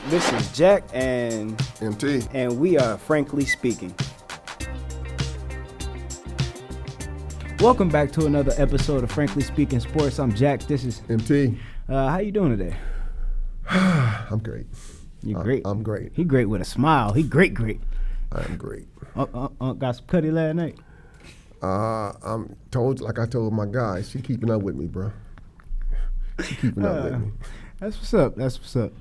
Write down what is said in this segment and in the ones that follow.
This is Jakk and MT. and we are Frankly Speaking. Welcome back to another episode of Frankly Speaking Sports. I'm Jakk. This is MT. How you doing today? I'm great. You're great. I'm great. He great with a smile. He great. I am great. Got some cutty last night. Like I told my guys, she keeping up with me, bro. She keeping up with me. That's what's up.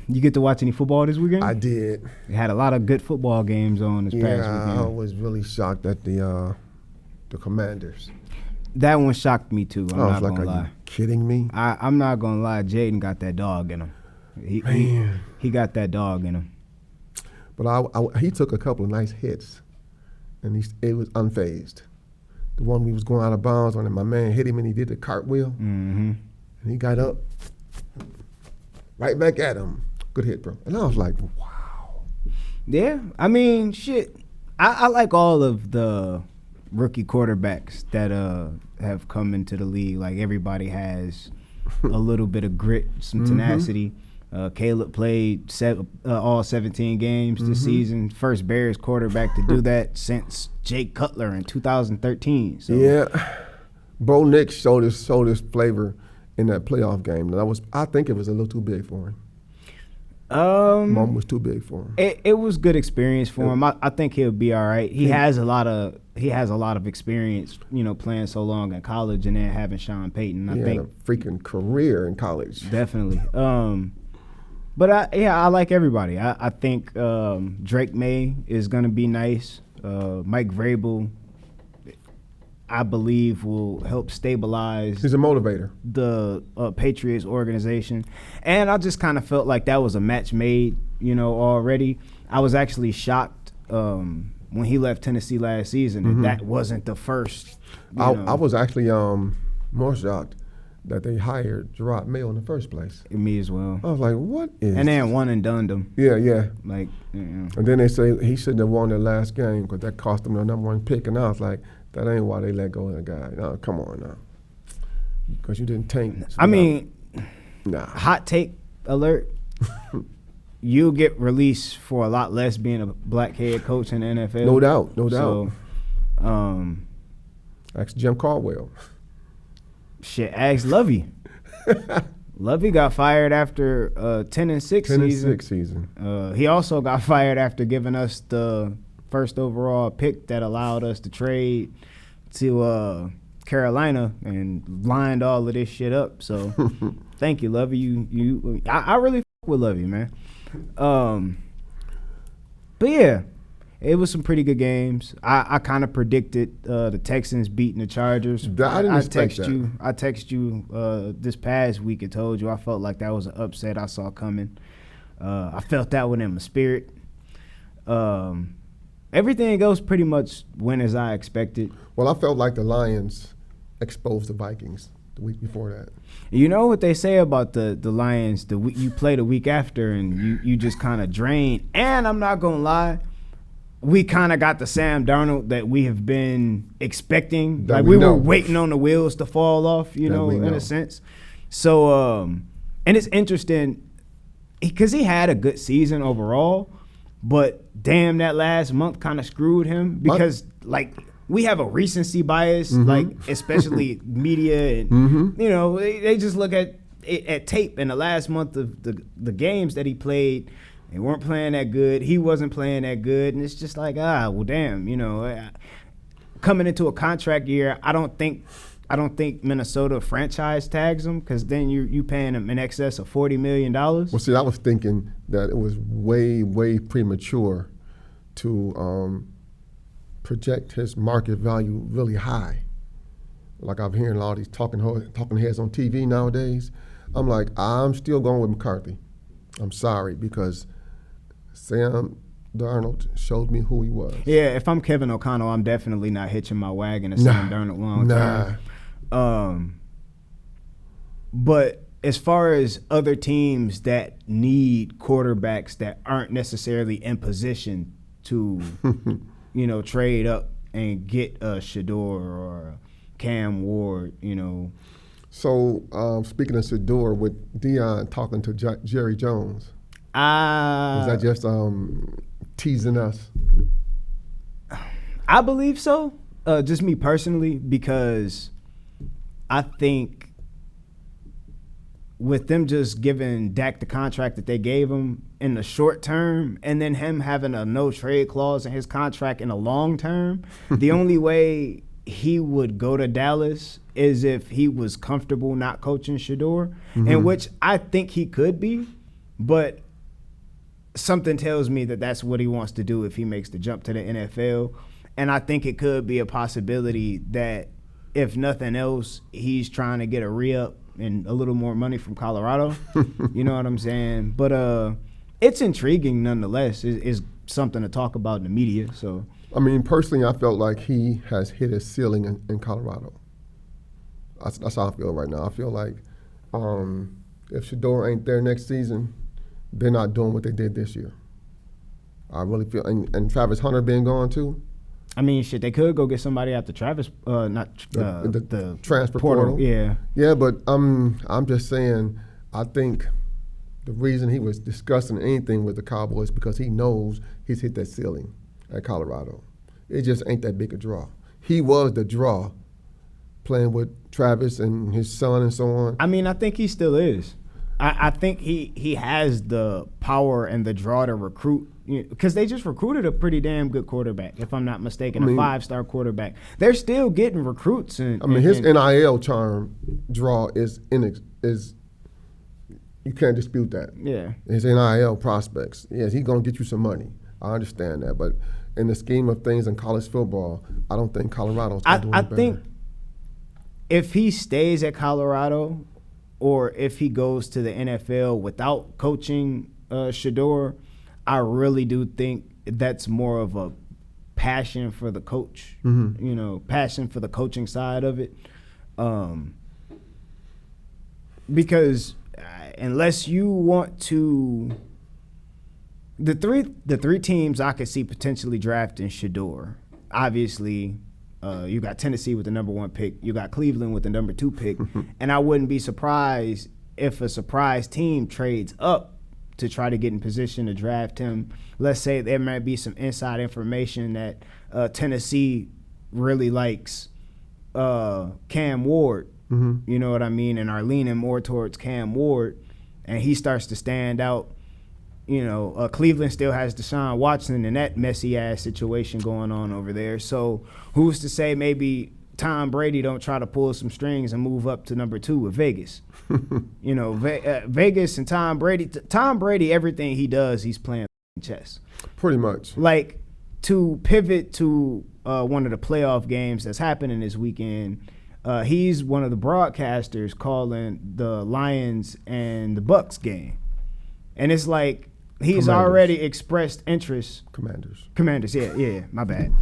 You get to watch any football this weekend? I did. We had a lot of good football games on this past weekend. I was really shocked at the Commanders. That one shocked me too. I'm not like, gonna lie. Are you kidding me? I'm not gonna lie. Jaden got that dog in him. He got that dog in him. But he took a couple of nice hits, and it was unfazed. The one we was going out of bounds on, and my man hit him, and he did the cartwheel, and he got up, right back at him. Good hit, bro. And I was like, wow. Yeah, I mean, shit. I like all of the rookie quarterbacks that have come into the league. Like, everybody has a little bit of grit, some tenacity. Caleb played all 17 games this season. First Bears quarterback to do that since Jake Cutler in 2013. So. Yeah, Bo Nix showed his flavor in that playoff game. I think it was a little too big for him. Mom was too big for him. It was good experience for him. I think he'll be all right. He has a lot of experience, playing so long in college and then having Sean Payton. He had a freaking career in college. Definitely. But I like everybody. I think Drake May is gonna be nice. Mike Vrabel, I believe, will help stabilize. He's a motivator. The Patriots organization, and I just kind of felt like that was a match made, already. I was actually shocked when he left Tennessee last season that wasn't the first. I was actually more shocked that they hired Gerard Mayo in the first place. Me as well. I was like, what is? And then one and done them. Yeah. Like, And then they say he shouldn't have won the last game because that cost him the #1 pick. And I was like, that ain't why they let go of the guy. No, come on now. Because you didn't tank. I mean, nah. Hot take alert. You'll get released for a lot less being a black head coach in the NFL. No doubt. So, ask Jim Caldwell. Shit, ask Lovey. Lovey got fired after 10-6 season. 10-6 season. He also got fired after giving us the first overall pick that allowed us to trade to Carolina and lined all of this shit up. So thank you, Lovey. I really fuck with Lovey, man. But yeah, it was some pretty good games. I kind of predicted the Texans beating the Chargers. I didn't expect that. I texted you this past week and told you I felt like that was an upset I saw coming. I felt that one in my spirit. Everything else pretty much went as I expected. Well, I felt like the Lions exposed the Vikings the week before that. You know what they say about the Lions? You play the week after and you just kind of drain. And I'm not gonna lie, we kind of got the Sam Darnold that we have been expecting. That like we were waiting on the wheels to fall off, in a sense. So, and it's interesting because he had a good season overall, but damn, that last month kind of screwed him because we have a recency bias, especially media, and they just look at tape in the last month of the games that he played. They weren't playing that good. He wasn't playing that good, and it's just like, well, damn, coming into a contract year, I don't think Minnesota franchise tags him because then you paying him in excess of $40 million. Well, see, I was thinking that it was way, way premature to project his market value really high. Like I'm hearing all these talking heads on TV nowadays. I'm like, I'm still going with McCarthy. I'm sorry, because Sam Darnold showed me who he was. Yeah, if I'm Kevin O'Connell, I'm definitely not hitching my wagon to Sam Darnold long term. But as far as other teams that need quarterbacks that aren't necessarily in position to, trade up and get a Shador or a Cam Ward, So speaking of Shador, with Dion talking to Jerry Jones, was that just teasing us? I believe so. Just me personally, because I think with them just giving Dak the contract that they gave him in the short term, and then him having a no trade clause in his contract in the long term, the only way he would go to Dallas is if he was comfortable not coaching Shador, in which I think he could be, but something tells me that that's what he wants to do if he makes the jump to the NFL. And I think it could be a possibility that, if nothing else, he's trying to get a re-up and a little more money from Colorado. You know what I'm saying? But it's intriguing nonetheless. It's something to talk about in the media. So, I mean, personally, I felt like he has hit his ceiling in Colorado. That's how I feel right now. I feel like if Shador ain't there next season, they're not doing what they did this year. I really feel, and Travis Hunter being gone too. I mean, shit, they could go get somebody after Travis, the transfer portal. Yeah. Yeah, but I'm just saying, I think the reason he was discussing anything with the Cowboys because he knows he's hit that ceiling at Colorado. It just ain't that big a draw. He was the draw playing with Travis and his son and so on. I mean, I think he still is. I think he has the power and the draw to recruit, because they just recruited a pretty damn good quarterback, if I'm not mistaken, a 5-star quarterback. They're still getting recruits. His NIL charm draw is you can't dispute that. Yeah. His NIL prospects. Yes, he's going to get you some money. I understand that. But in the scheme of things in college football, I don't think Colorado's going to do better. I think if he stays at Colorado, or if he goes to the NFL without coaching Shador, I really do think that's more of a passion for the coach, passion for the coaching side of it. Because unless you want to, the three teams I could see potentially drafting Shador, obviously, you got Tennessee with the number 1 pick. You got Cleveland with the number 2 pick. And I wouldn't be surprised if a surprise team trades up to try to get in position to draft him. Let's say there might be some inside information that Tennessee really likes Cam Ward. You know what I mean? And are leaning more towards Cam Ward. And he starts to stand out. Cleveland still has Deshaun Watson and that messy-ass situation going on over there. So who's to say maybe Tom Brady don't try to pull some strings and move up to number 2 with Vegas? Vegas and Tom Brady, everything he does, he's playing chess. Pretty much. Like, to pivot to one of the playoff games that's happening this weekend, he's one of the broadcasters calling the Lions and the Bucks game. And it's like, he's already expressed interest. Commanders, yeah, my bad.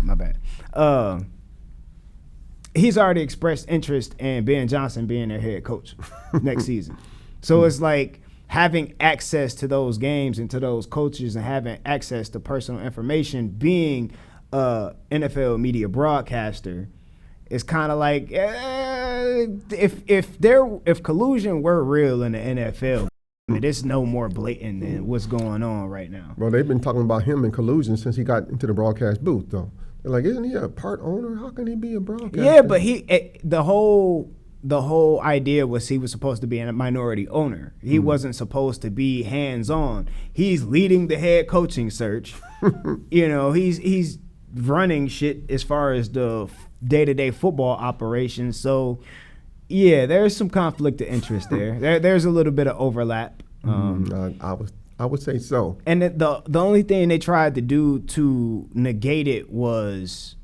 He's already expressed interest in Ben Johnson being their head coach next season. So it's like having access to those games and to those coaches and having access to personal information, being a NFL media broadcaster, is kind of like, if collusion were real in the NFL, it's no more blatant than what's going on right now. Well, they've been talking about him in collusion since he got into the broadcast booth, though. They're like, isn't he a part owner? How can he be a broadcaster? Yeah, but the whole idea was he was supposed to be a minority owner. He wasn't supposed to be hands-on. He's leading the head coaching search. He's running shit as far as the day-to-day football operations. So, yeah, there's some conflict of interest there. There's a little bit of overlap. I would say so. And the only thing they tried to do to negate it was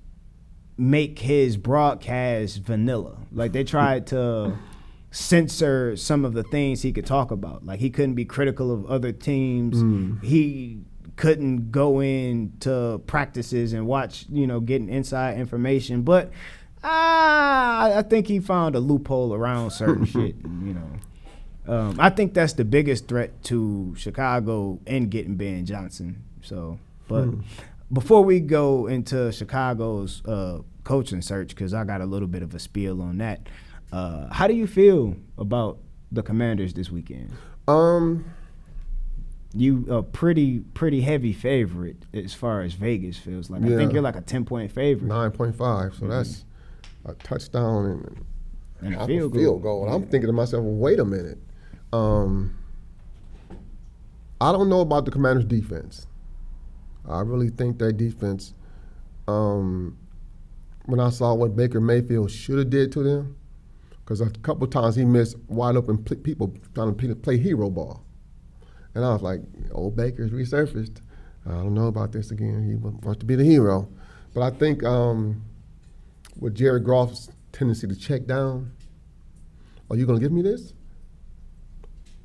make his broadcast vanilla. Like, they tried to censor some of the things he could talk about. Like, he couldn't be critical of other teams. He couldn't go into practices and watch, getting inside information. But I think he found a loophole around certain shit, I think that's the biggest threat to Chicago in getting Ben Johnson. So, but before we go into Chicago's coaching search, because I got a little bit of a spiel on that, How do you feel about the Commanders this weekend? You a pretty heavy favorite as far as Vegas feels like. I think you're like a 10-point favorite. 9.5. So that's a touchdown and a field goal. I'm thinking to myself, well, wait a minute. I don't know about the Commanders' defense. I really think their defense, when I saw what Baker Mayfield should have did to them, because a couple of times he missed wide open people trying to play hero ball. And I was like, old Baker's resurfaced. I don't know about this again. He wants to be the hero. But I think with Jared Goff's tendency to check down, are you going to give me this?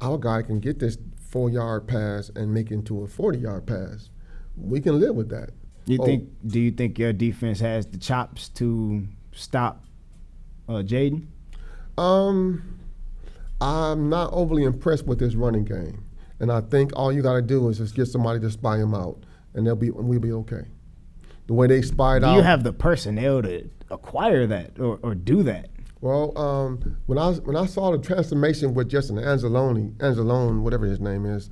Our guy can get this 4-yard pass and make it into a 40-yard pass. We can live with that. Do you think your defense has the chops to stop Jaden? I'm not overly impressed with this running game. And I think all you got to do is just get somebody to spy him out, and we'll be okay. The way they spied out. Do you have the personnel to acquire that or do that? Well, when I saw the transformation with Justin Anzalone, whatever his name is,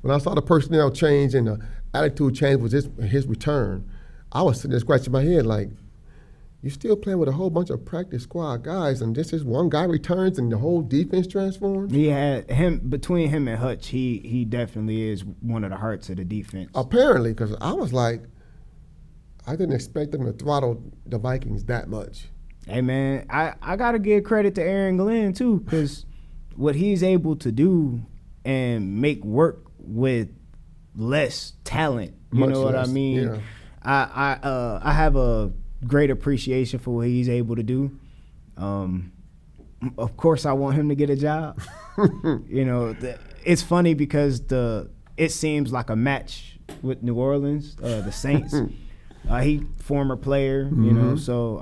when I saw the personnel change and the attitude change with his return, I was sitting there scratching my head like, you're still playing with a whole bunch of practice squad guys, and this is one guy returns and the whole defense transforms? Yeah, between him and Hutch, he definitely is one of the hearts of the defense. Apparently, because I was like, I didn't expect them to throttle the Vikings that much. Hey, man, I got to give credit to Aaron Glenn, too, because what he's able to do and make work with less talent, you know what I mean? Yeah. I have a great appreciation for what he's able to do. Of course, I want him to get a job. It's funny because it seems like a match with New Orleans, the Saints. He former player, so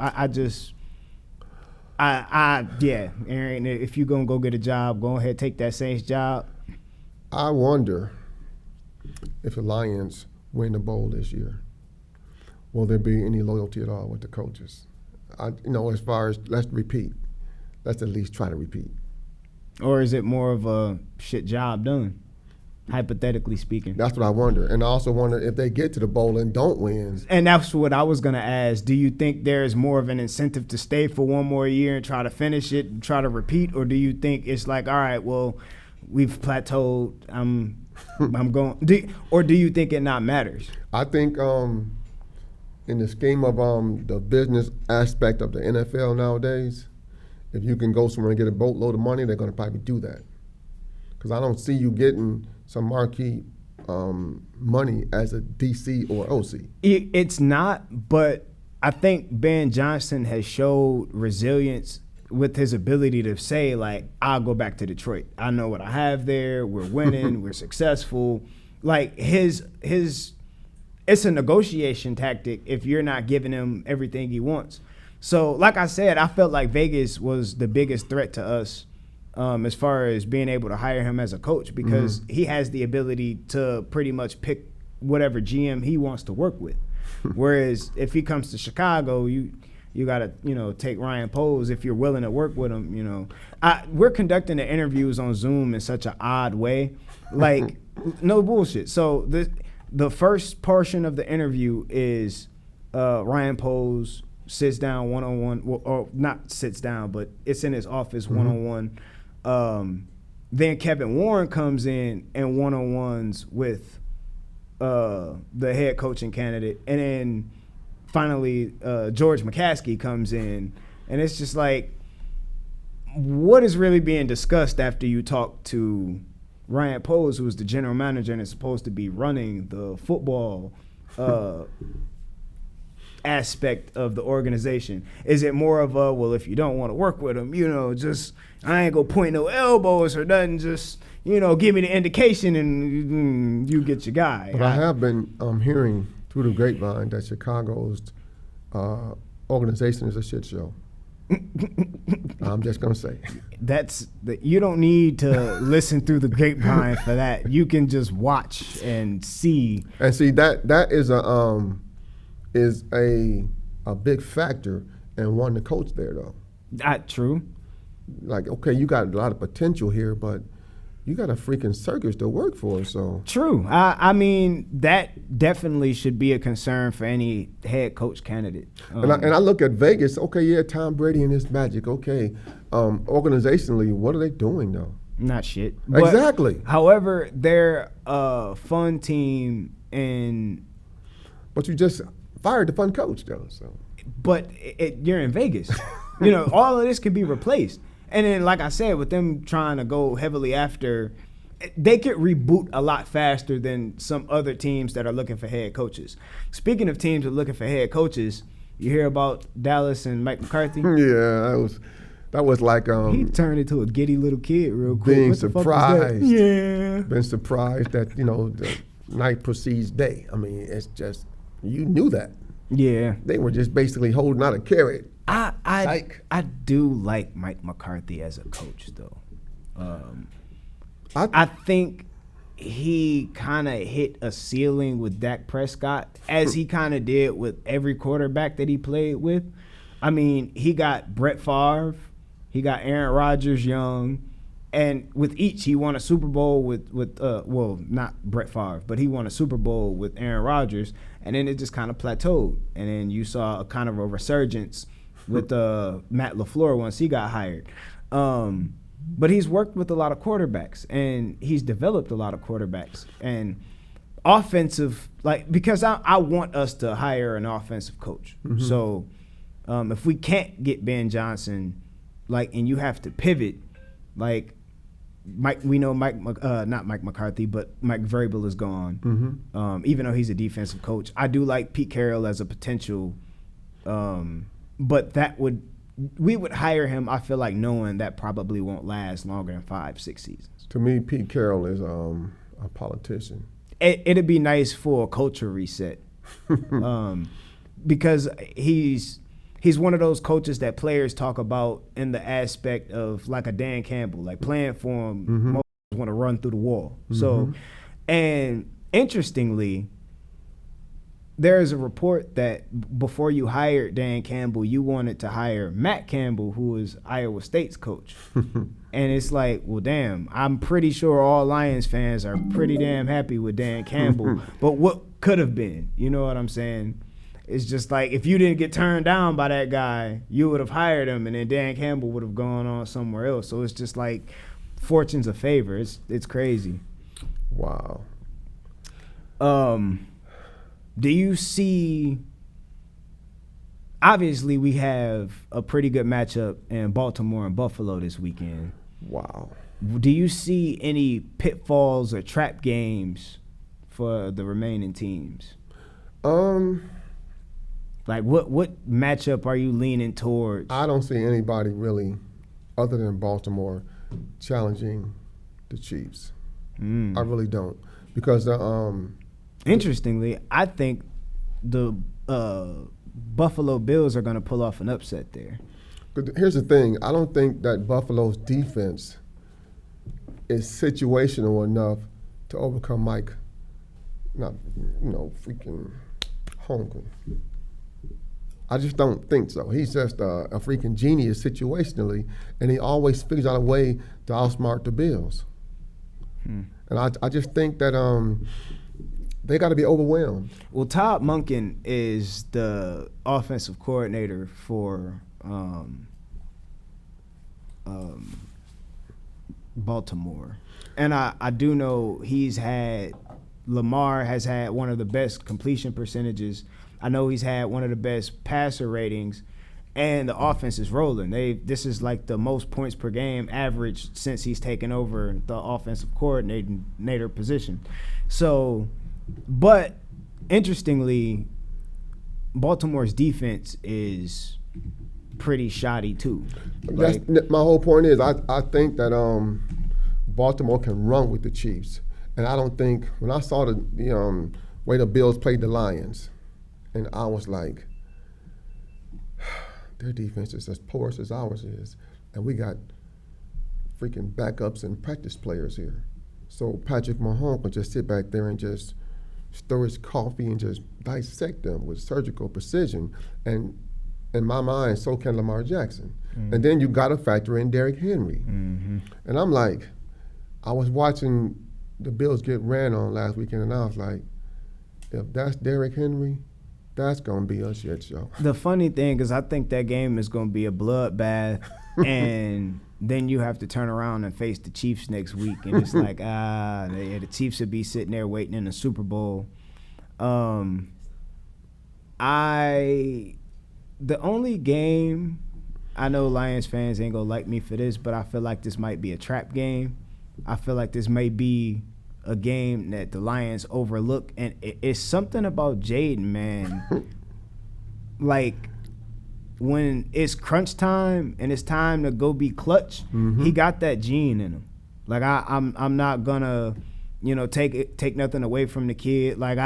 Aaron, if you're gonna go get a job, go ahead, take that Saints job. I wonder if the Lions win the bowl this year, will there be any loyalty at all with the coaches? As far as let's at least try to repeat. Or is it more of a shit job done, hypothetically speaking? That's what I wonder. And I also wonder if they get to the bowl and don't win. And that's what I was going to ask. Do you think there's more of an incentive to stay for one more year and try to finish it and try to repeat? Or do you think it's like, all right, well, we've plateaued, I'm going. Or do you think it not matters? I think in the scheme of the business aspect of the NFL nowadays, if you can go somewhere and get a boatload of money, they're going to probably do that. Because I don't see you getting some marquee money as a DC or OC. It's not, but I think Ben Johnson has showed resilience with his ability to say, like, I'll go back to Detroit. I know what I have there. We're winning. We're successful. Like, it's a negotiation tactic if you're not giving him everything he wants. So, like I said, I felt like Vegas was the biggest threat to us as far as being able to hire him as a coach, because he has the ability to pretty much pick whatever GM he wants to work with. Whereas if he comes to Chicago, you got to, take Ryan Poles if you're willing to work with him, We're conducting the interviews on Zoom in such an odd way. Like, no bullshit. So the first portion of the interview is Ryan Poles sits down one-on-one, or not sits down, but it's in his office one-on-one. Then Kevin Warren comes in and one-on-ones with the head coaching candidate. And then finally George McCaskey comes in. And it's just like, what is really being discussed after you talk to Ryan Poles, who's the general manager and is supposed to be running the football aspect of the organization? Is it more of a, well, if you don't want to work with him, just I ain't gonna point no elbows or nothing, just give me the indication and you get your guy? But I have been hearing through the grapevine that Chicago's organization is a shit show. I'm just gonna say you don't need to listen through the grapevine for that. You can just watch and see. And see that is a big factor in wanting to coach there, though. True. like, okay, you got a lot of potential here, but you got a freaking circus to work for. So true. I mean, that definitely should be a concern for any head coach candidate. And I look at Vegas. Okay, yeah, Tom Brady and his magic. Okay, organizationally, what are they doing though? Not shit. Exactly. However, they're a fun team, but you just fired the fun coach though. So, but you're in Vegas. All of this can be replaced. And then, like I said, with them trying to go heavily after, they could reboot a lot faster than some other teams that are looking for head coaches. Speaking of teams that are looking for head coaches, you hear about Dallas and Mike McCarthy? Yeah, that was like he turned into a giddy little kid real quick. Being surprised. Yeah. Been surprised that, the night precedes day. I mean, it's just, you knew that. Yeah. They were just basically holding out a carrot. I do like Mike McCarthy as a coach, though. I think he kind of hit a ceiling with Dak Prescott, as he kind of did with every quarterback that he played with. I mean, he got Brett Favre, he got Aaron Rodgers young, and with each he won a Super Bowl with not Brett Favre, but he won a Super Bowl with Aaron Rodgers, and then it just kind of plateaued, and then you saw a kind of a resurgence with Matt LaFleur once he got hired. But he's worked with a lot of quarterbacks, and he's developed a lot of quarterbacks. And offensive, because I want us to hire an offensive coach. Mm-hmm. So if we can't get Ben Johnson, and you have to pivot, we know not Mike McCarthy, but Mike Vrabel is gone. Mm-hmm. Even though he's a defensive coach, I do like Pete Carroll as a potential. But we would hire him, I feel like, knowing that probably won't last longer than 5-6 seasons. To me, Pete Carroll is a politician. It'd be nice for a culture reset, because he's one of those coaches that players talk about in the aspect of like a Dan Campbell, like playing for him, mm-hmm. most want to run through the wall. Mm-hmm. So, and interestingly, there is a report that before you hired Dan Campbell, you wanted to hire Matt Campbell, who was Iowa State's coach. And it's like, well, damn, I'm pretty sure all Lions fans are pretty damn happy with Dan Campbell. But what could have been? You know what I'm saying? It's just like, if you didn't get turned down by that guy, you would have hired him, and then Dan Campbell would have gone on somewhere else. So it's just like fortune's a favor. It's crazy. Wow. Do you see – obviously we have a pretty good matchup in Baltimore and Buffalo this weekend. Wow. Do you see any pitfalls or trap games for the remaining teams? What matchup are you leaning towards? I don't see anybody really, other than Baltimore, challenging the Chiefs. I really don't, because interestingly, I think the Buffalo Bills are going to pull off an upset there. But here's the thing. I don't think that Buffalo's defense is situational enough to overcome freaking Holmgren. I just don't think so. He's just a freaking genius situationally, and he always figures out a way to outsmart the Bills. And I just think that they got to be overwhelmed. Well, Todd Monken is the offensive coordinator for Baltimore. And I do know Lamar has had one of the best completion percentages. I know he's had one of the best passer ratings, and the offense is rolling. This is like the most points per game average since he's taken over the offensive coordinator position. So, but interestingly, Baltimore's defense is pretty shoddy too. My whole point is I think that Baltimore can run with the Chiefs, and I don't think when I saw the way the Bills played the Lions, and I was like, their defense is as porous as ours is, and we got freaking backups and practice players here. So Patrick Mahomes could just sit back there and just stir his coffee and just dissect them with surgical precision. And in my mind, so can Lamar Jackson. Mm-hmm. And then you got to factor in Derrick Henry. Mm-hmm. And I'm like, I was watching the Bills get ran on last weekend, and I was like, if that's Derrick Henry, that's going to be a shit show. The funny thing is I think that game is going to be a bloodbath, and then you have to turn around and face the Chiefs next week, and it's like, the Chiefs would be sitting there waiting in the Super Bowl. The only game, I know Lions fans ain't going to like me for this, but I feel like this might be a trap game. I feel like this may be a game that the Lions overlook, and it's something about Jaden, man. Like, when it's crunch time and it's time to go be clutch, he got that gene in him. Like, I'm not gonna, take nothing away from the kid. Like,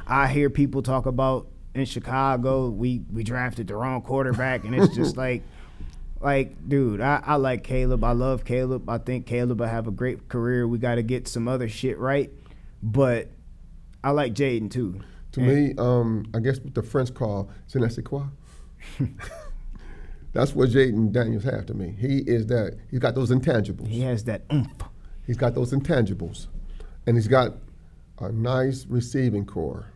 I hear people talk about in Chicago, we drafted the wrong quarterback, and it's just like, dude, I like Caleb. I love Caleb. I think Caleb will have a great career. We got to get some other shit right. But I like Jaden, too. To me, I guess what the French call je ne sais quoi. That's what Jaden Daniels have to me. He is that. He's got those intangibles. He has that oomph. He's got those intangibles. And he's got a nice receiving core.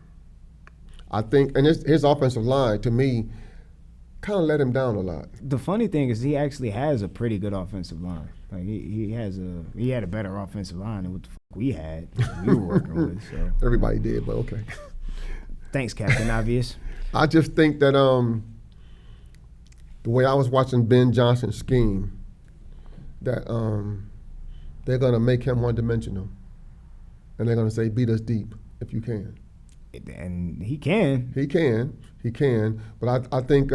I think, and his offensive line, to me, kind of let him down a lot. The funny thing is he actually has a pretty good offensive line. Like he had a better offensive line than what the fuck we had. We were working with. So everybody did, but okay. Thanks, Captain Obvious. I just think that the way I was watching Ben Johnson's scheme, that they're gonna make him one-dimensional, and they're gonna say beat us deep if you can. And he can. He can. But I think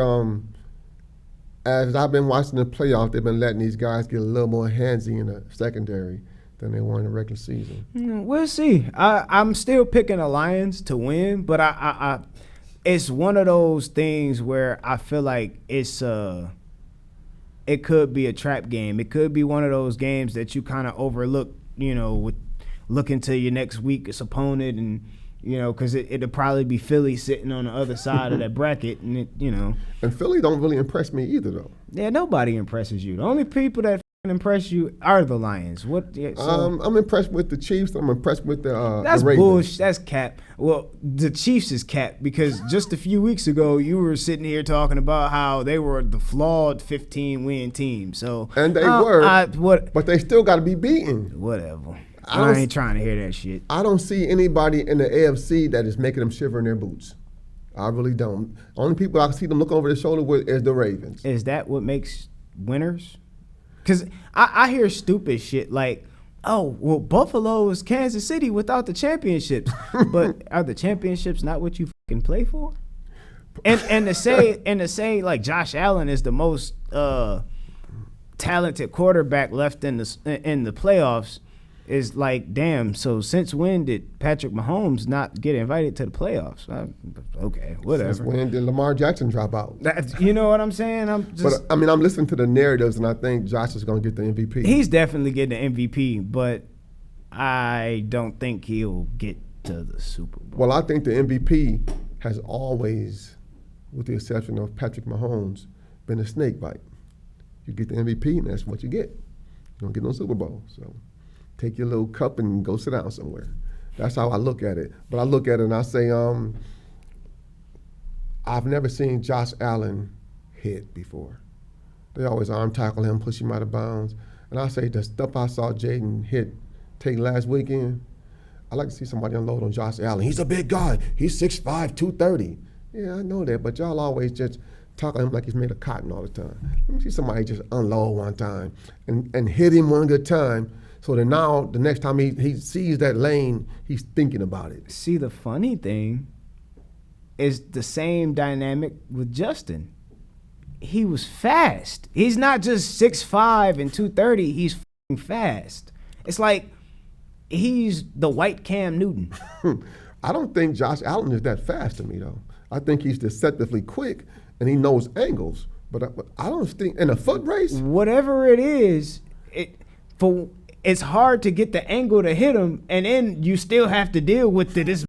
as I've been watching the playoffs, they've been letting these guys get a little more handsy in the secondary than they were in the regular season. We'll see. I'm still picking the Lions to win, but I it's one of those things where I feel like it could be a trap game. It could be one of those games that you kind of overlook, with looking to your next week's opponent and. Because it'll probably be Philly sitting on the other side of that bracket, and And Philly don't really impress me either, though. Yeah, nobody impresses you. The only people that impress you are the Lions. I'm impressed with the Chiefs. I'm impressed with the Ravens. That's bullshit. That's cap. Well, the Chiefs is cap because just a few weeks ago you were sitting here talking about how they were the flawed 15-win team. So and they were, but they still got to be beaten. Whatever. I ain't trying to hear that shit. I don't see anybody in the AFC that is making them shiver in their boots. I really don't. Only people I see them look over their shoulder with is the Ravens. Is that what makes winners? Because I hear stupid shit like, oh, well, Buffalo is Kansas City without the championships. But are the championships not what you fucking play for? And to say like Josh Allen is the most talented quarterback left in the playoffs is like, damn, so since when did Patrick Mahomes not get invited to the playoffs? Okay, whatever. Since when did Lamar Jackson drop out? You know what I'm saying? I'm listening to the narratives, and I think Josh is going to get the MVP. He's definitely getting the MVP, but I don't think he'll get to the Super Bowl. Well, I think the MVP has always, with the exception of Patrick Mahomes, been a snake bite. You get the MVP, and that's what you get. You don't get no Super Bowl, so take your little cup and go sit down somewhere. That's how I look at it. But I look at it and I say, I've never seen Josh Allen hit before. They always arm tackle him, push him out of bounds. And I say the stuff I saw Jaden take last weekend, I like to see somebody unload on Josh Allen. He's a big guy. He's 6'5", 230. Yeah, I know that, but y'all always just tackle him like he's made of cotton all the time. Let me see somebody just unload one time and hit him one good time. So then now, the next time he sees that lane, he's thinking about it. See, the funny thing is the same dynamic with Justin. He was fast. He's not just 6'5" and 230. He's fast. It's like he's the white Cam Newton. I don't think Josh Allen is that fast to me, though. I think he's deceptively quick, and he knows angles. But I don't think, in a foot race? Whatever it is, it's hard to get the angle to hit him, and then you still have to deal with this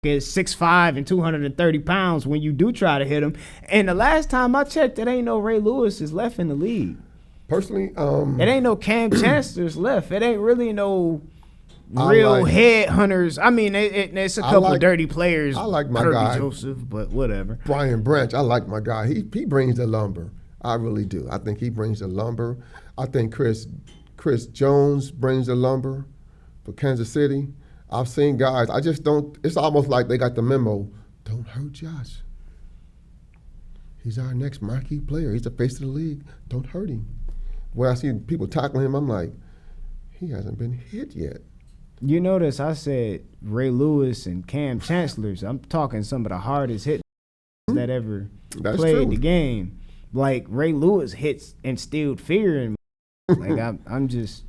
is 6'5" and 230 pounds when you do try to hit him. And the last time I checked, it ain't no Ray Lewis is left in the league. Personally, it ain't no Cam Chancellor's left. It ain't really no real head hunters. I mean, it's a couple dirty players. I like my Kirby guy Joseph, but whatever. Brian Branch, I like my guy. He brings the lumber. I really do. I think he brings the lumber. I think Chris Jones brings the lumber for Kansas City. I've seen guys. I just don't. It's almost like they got the memo. Don't hurt Josh. He's our next marquee player. He's the face of the league. Don't hurt him. When I see people tackling him, I'm like, he hasn't been hit yet. You notice I said Ray Lewis and Cam Chancellors. I'm talking some of the hardest hit that ever played the game. Like Ray Lewis hits instilled fear in me. Like I'm just.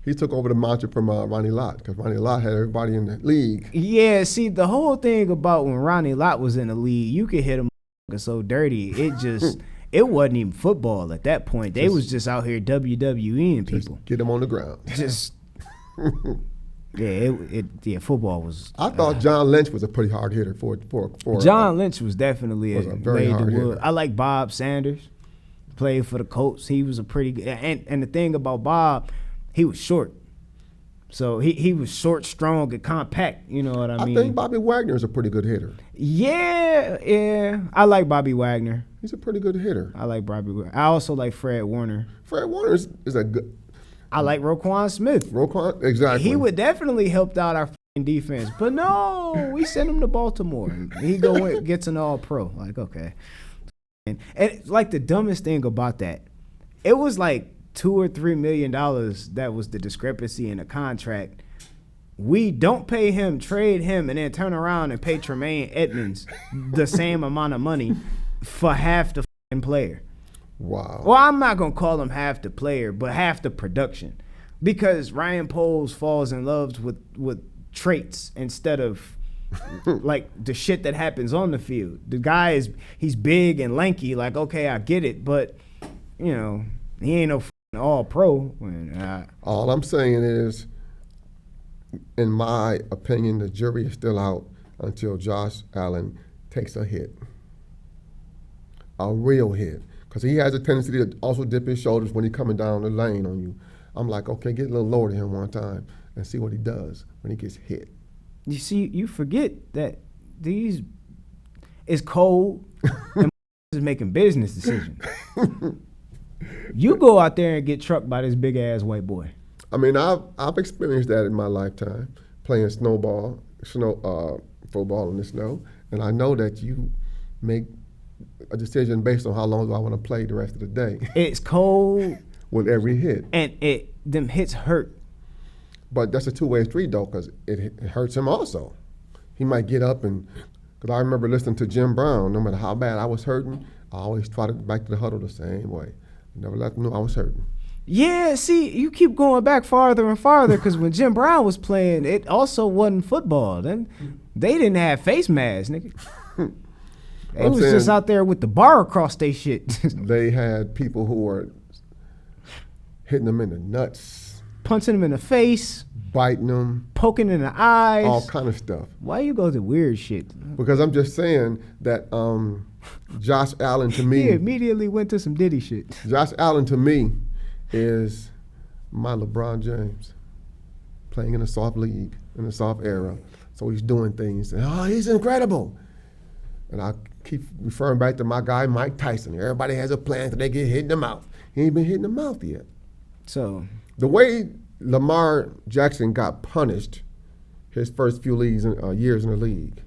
He took over the mantra from Ronnie Lott because Ronnie Lott had everybody in the league. Yeah, see, the whole thing about when Ronnie Lott was in the league, you could hit him so dirty. It just, it wasn't even football at that point. They was just out here WWEing people. Get them on the ground. Just, yeah, football was. I thought John Lynch was a pretty hard hitter for John Lynch was definitely a very hard hitter. I like Bob Sanders, played for the Colts. He was a pretty good, and the thing about Bob, he was short. So he was short, strong, and compact. You know what I mean? I think Bobby Wagner is a pretty good hitter. Yeah. I like Bobby Wagner. He's a pretty good hitter. I like Bobby Wagner. I also like Fred Warner. Fred Warner is a good. I like Roquan Smith. Exactly. He would definitely help out our defense. But no, we sent him to Baltimore. He gets an all-pro. Like, okay. And like the dumbest thing about that, it was like $2 or $3 million that was the discrepancy in the contract. We don't pay him, trade him, and then turn around and pay Tremaine Edmonds the same amount of money for half the player. Wow. Well, I'm not going to call him half the player, but half the production. Because Ryan Poles falls in love with traits instead of like the shit that happens on the field. The guy he's big and lanky, like, okay, I get it, but, you know, he ain't no all-pro. All I'm saying is, in my opinion, the jury is still out until Josh Allen takes a hit. A real hit. Because he has a tendency to also dip his shoulders when he's coming down the lane on you. I'm like, okay, get a little lower to him one time and see what he does when he gets hit. You see, you forget that it's cold and is making business decisions. You go out there and get trucked by this big-ass white boy. I mean, I've experienced that in my lifetime, playing football in the snow, and I know that you make a decision based on how long do I want to play the rest of the day. It's cold. With every hit. And them hits hurt. But that's a two-way street, though, because it hurts him also. He might get up and, because I remember listening to Jim Brown, no matter how bad I was hurting, I always tried to get back to the huddle the same way. Never let them know I was hurting. Yeah, see, you keep going back farther and farther because when Jim Brown was playing, it also wasn't football. Then they didn't have face masks, nigga. They was just out there with the bar across their shit. They had people who were hitting them in the nuts, punching them in the face, biting them, poking in the eyes, all kind of stuff. Why you go to weird shit? Because I'm just saying that Josh Allen to me, he immediately went to some Diddy shit. Josh Allen to me is my LeBron James, playing in a soft league, in a soft era. So he's doing things, and he's incredible. And I keep referring back to my guy Mike Tyson. Everybody has a plan till they get hit in the mouth. He ain't been hit in the mouth yet. So the way Jackson got punished his first few years in the league.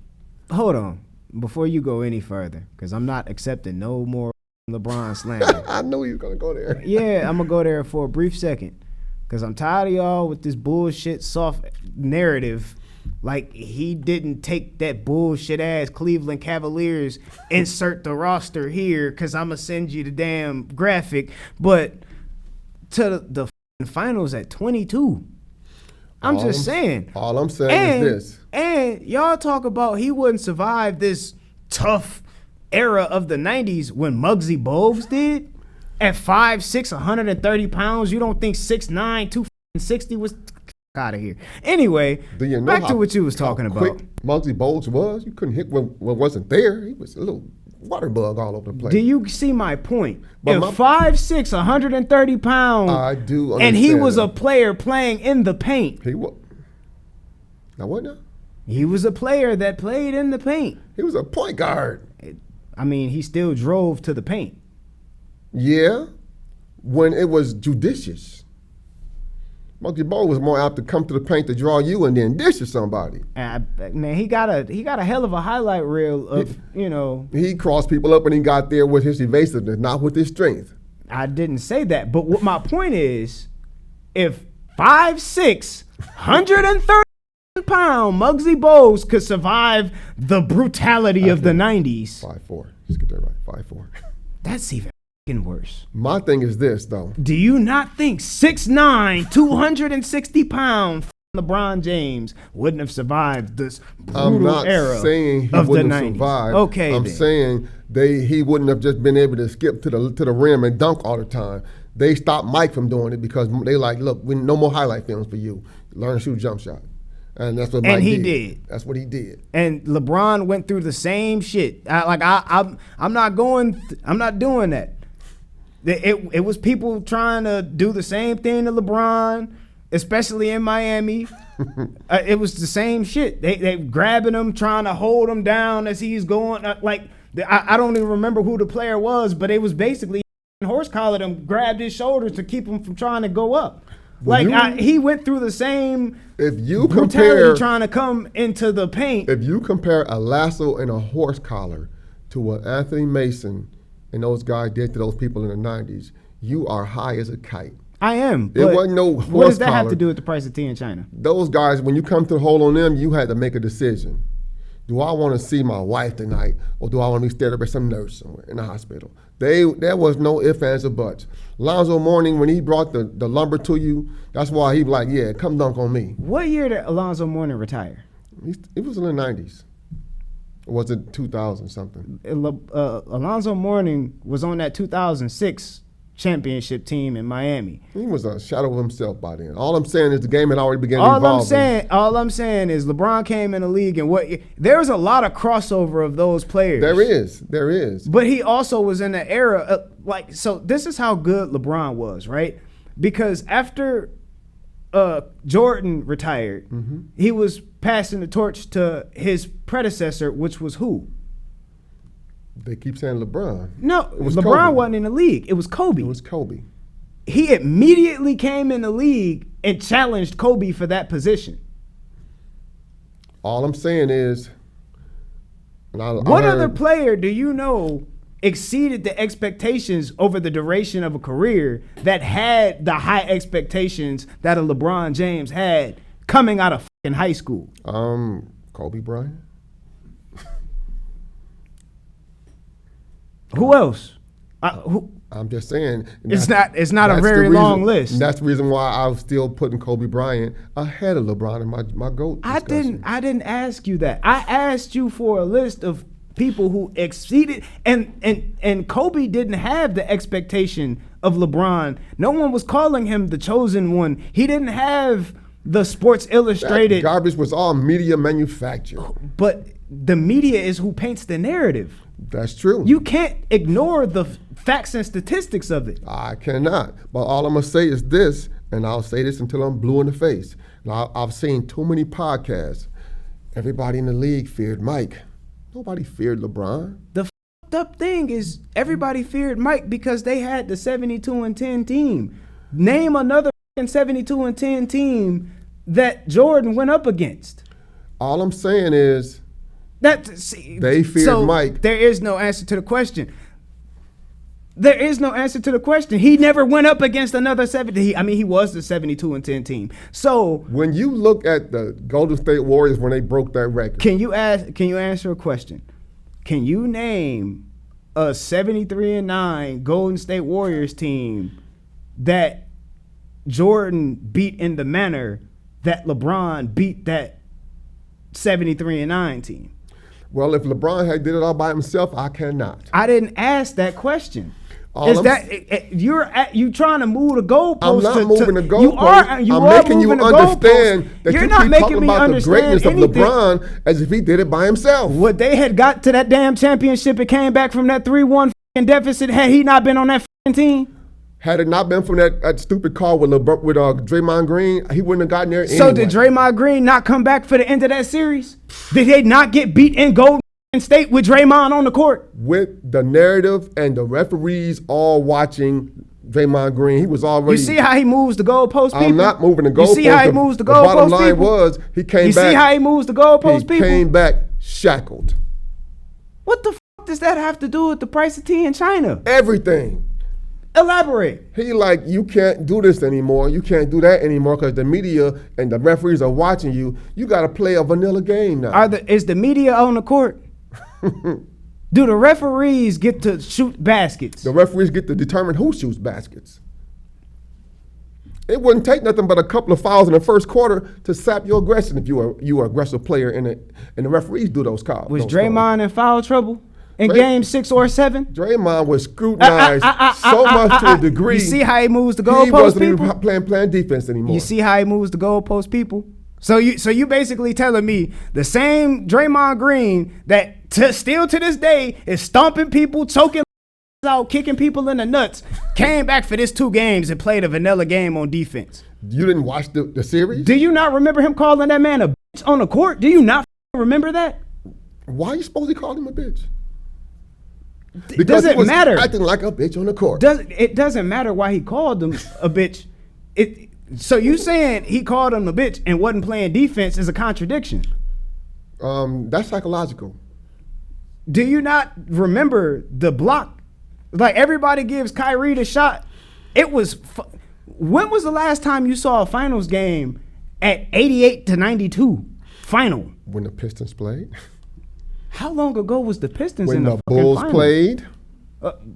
Hold on. Before you go any further, because I'm not accepting no more LeBron slander. I knew you were going to go there. Yeah, I'm going to go there for a brief second, because I'm tired of y'all with this bullshit soft narrative. Like, he didn't take that bullshit-ass Cleveland Cavaliers, insert the roster here, because I'm going to send you the damn graphic, but to the finals at 22. I'm just saying. All I'm saying is this. And y'all talk about he wouldn't survive this tough era of the 90s when Muggsy Bogues did? At 5'6", 130 pounds, you don't think 6'9", 260 was out of here. Anyway, back to what you was talking about. Quick Muggsy Bogues was. You couldn't hit what wasn't there. He was a little water bug all over the place. Do you see my point? But if 5'6", 130 pounds, I do understand and he was that. a player playing in the paint. He was. Now what now? He was a player that played in the paint. He was a point guard. I mean, he still drove to the paint. Yeah, when it was judicious. Muggsy Bogues was more apt to come to the paint to draw you and then dish to somebody. Man, he got a hell of a highlight reel of, He crossed people up and he got there with his evasiveness, not with his strength. I didn't say that, but what my point is, if 5'6", 130 pound Muggsy Bogues could survive the brutality of the 90s. 5'4". Let's get that right. 5'4". That's even worse. My thing is this, though. Do you not think 6'9", 260 pound LeBron James wouldn't have survived this brutal era I'm not saying he of wouldn't the have 90s? survived. Okay, I'm saying he wouldn't have just been able to skip to the rim and dunk all the time. They stopped Mike from doing it because they like, look, no more highlight films for you. Learn to shoot jump shot. And that's what Mike did. That's what he did. And LeBron went through the same shit. I'm not doing that. It was people trying to do the same thing to LeBron, especially in Miami. It was the same shit. They grabbing him, trying to hold him down as he's going. I don't even remember who the player was, but it was basically horse collared him, grabbed his shoulders to keep him from trying to go up. He went through the same brutality trying to come into the paint. If you compare a lasso and a horse collar to what Anthony Mason and those guys did to those people in the 90s, you are high as a kite. I am. There wasn't no horse What does that collar. have to do with the price of tea in China? Those guys, when you come to the hole on them, you had to make a decision. Do I want to see my wife tonight, or do I want to be stared up at some nurse somewhere in the hospital? There was no ifs, ands, or buts. Lonzo Mourning, when he brought the lumber to you, that's why he was like, yeah, come dunk on me. What year did Alonzo Mourning retire? It was in the 90s. Or was it 2000 something? Alonzo Mourning was on that 2006 championship team in Miami. He was a shadow of himself by then. All I'm saying is the game had already begun evolving. All I'm saying is LeBron came in the league and there's a lot of crossover of those players. There is. But he also was in the era so this is how good LeBron was, right? Because after Jordan retired, he was passing the torch to his predecessor, which was who? They keep saying LeBron. No, LeBron wasn't in the league. It was Kobe. It was Kobe. He immediately came in the league and challenged Kobe for that position. All I'm saying is, what other player do you know exceeded the expectations over the duration of a career that had the high expectations that a LeBron James had coming out of fucking high school? Kobe Bryant. Who else? I'm just saying. It's not a very long list. And that's the reason why I was still putting Kobe Bryant ahead of LeBron in my GOAT discussion. I didn't ask you that. I asked you for a list of people who exceeded, and Kobe didn't have the expectation of LeBron. No one was calling him the chosen one. He didn't have the Sports Illustrated. That garbage was all media manufactured. But the media is who paints the narrative. That's true. You can't ignore the facts and statistics of it. I cannot. But all I'm going to say is this, and I'll say this until I'm blue in the face. Now, I've seen too many podcasts. Everybody in the league feared Mike. Nobody feared LeBron. The fucked up thing is everybody feared Mike because they had the 72-10 team. Name another 72-10 team that Jordan went up against. All I'm saying is they feared Mike. There is no answer to the question. He never went up against another 70. He was the 72-10 team. So when you look at the Golden State Warriors when they broke that record, can you answer a question? Can you name a 73-9 Golden State Warriors team that Jordan beat in the manner that LeBron beat that 73-9 team? Well, if LeBron had did it all by himself, I cannot. I didn't ask that question. You trying to move the goalposts? I'm not moving the goalposts. You I'm are making you moving the understand goalposts. that You're you not keep making talking me about the greatness understand of LeBron as if he did it by himself. Would they had got to that damn championship and came back from that 3-1 deficit had he not been on that team? Had it not been from that stupid call with Draymond Green, he wouldn't have gotten there anyway. So did Draymond Green not come back for the end of that series? Did they not get beat in Golden State with Draymond on the court? With the narrative and the referees all watching Draymond Green, he was already. You see how he moves the goalpost, people? I'm not moving the goalpost. You see how he moves the goalpost, people? The bottom line was he came back. You see how he moves the goalpost, people? He came back shackled. What the fuck does that have to do with the price of tea in China? Everything. Elaborate. He like, you can't do this anymore. You can't do that anymore because the media and the referees are watching you. You got to play a vanilla game now. Is the media on the court? Do the referees get to shoot baskets? The referees get to determine who shoots baskets. It wouldn't take nothing but a couple of fouls in the first quarter to sap your aggression if you are an aggressive player and the referees do those calls. Was Draymond in foul trouble in game 6 or 7? Draymond was scrutinized so much to a degree. You see how he moves the goalpost, he wasn't people? even playing defense anymore. You see how he moves the goalpost, people? So you basically telling me the same Draymond Green that still to this day is stomping people, choking out, kicking people in the nuts, came back for this 2 games and played a vanilla game on defense. You didn't watch the series? Do you not remember him calling that man a bitch on the court? Do you not remember that? Why are you supposed to call him a bitch? Does it matter? Acting like a bitch on the court. It doesn't matter why he called him a bitch. So you saying he called him a bitch and wasn't playing defense is a contradiction. That's psychological. Do you not remember the block? Like everybody gives Kyrie the shot. It was. When was the last time you saw a finals game at 88-92 final? When the Pistons played. How long ago was the Pistons when in the Bulls finals? Played?